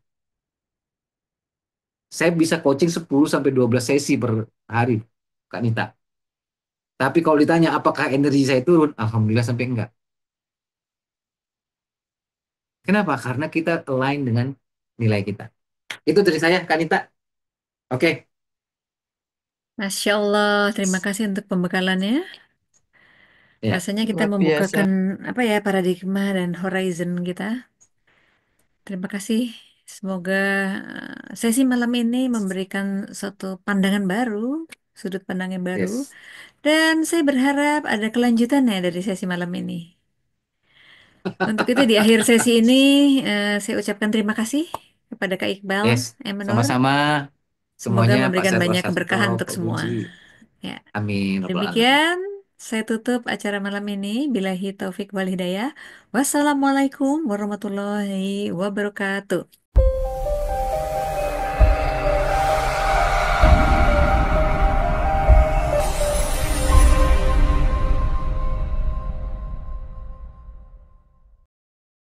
Saya bisa coaching 10 sampai 12 sesi per hari, Kak Nita. Tapi kalau ditanya apakah energi saya turun, alhamdulillah sampai enggak. Kenapa? Karena kita align dengan nilai kita. Itu dari saya, Kanita. Oke,
Masya Allah, terima kasih untuk pembekalannya.
ya.
Rasanya kita
Luar biasa.
membukakan apa ya paradigma dan horizon kita. Terima kasih. Semoga sesi malam ini memberikan suatu pandangan baru, sudut pandang yang baru.
Yes.
Dan saya berharap ada kelanjutannya dari sesi malam ini. Untuk itu di akhir sesi ini saya ucapkan terima kasih kepada Kak Iqbal,
Yes.
Emenur.
Sama-sama
Semoga
semuanya, Pak
memberikan
Sarwa
banyak
Sarto,
keberkahan untuk
Pak
semua.
Puji.
Ya,
Amin. Rabbal alamin.
demikian saya tutup acara malam ini. Billahi taufik wal hidayah. Wassalamualaikum warahmatullahi wabarakatuh.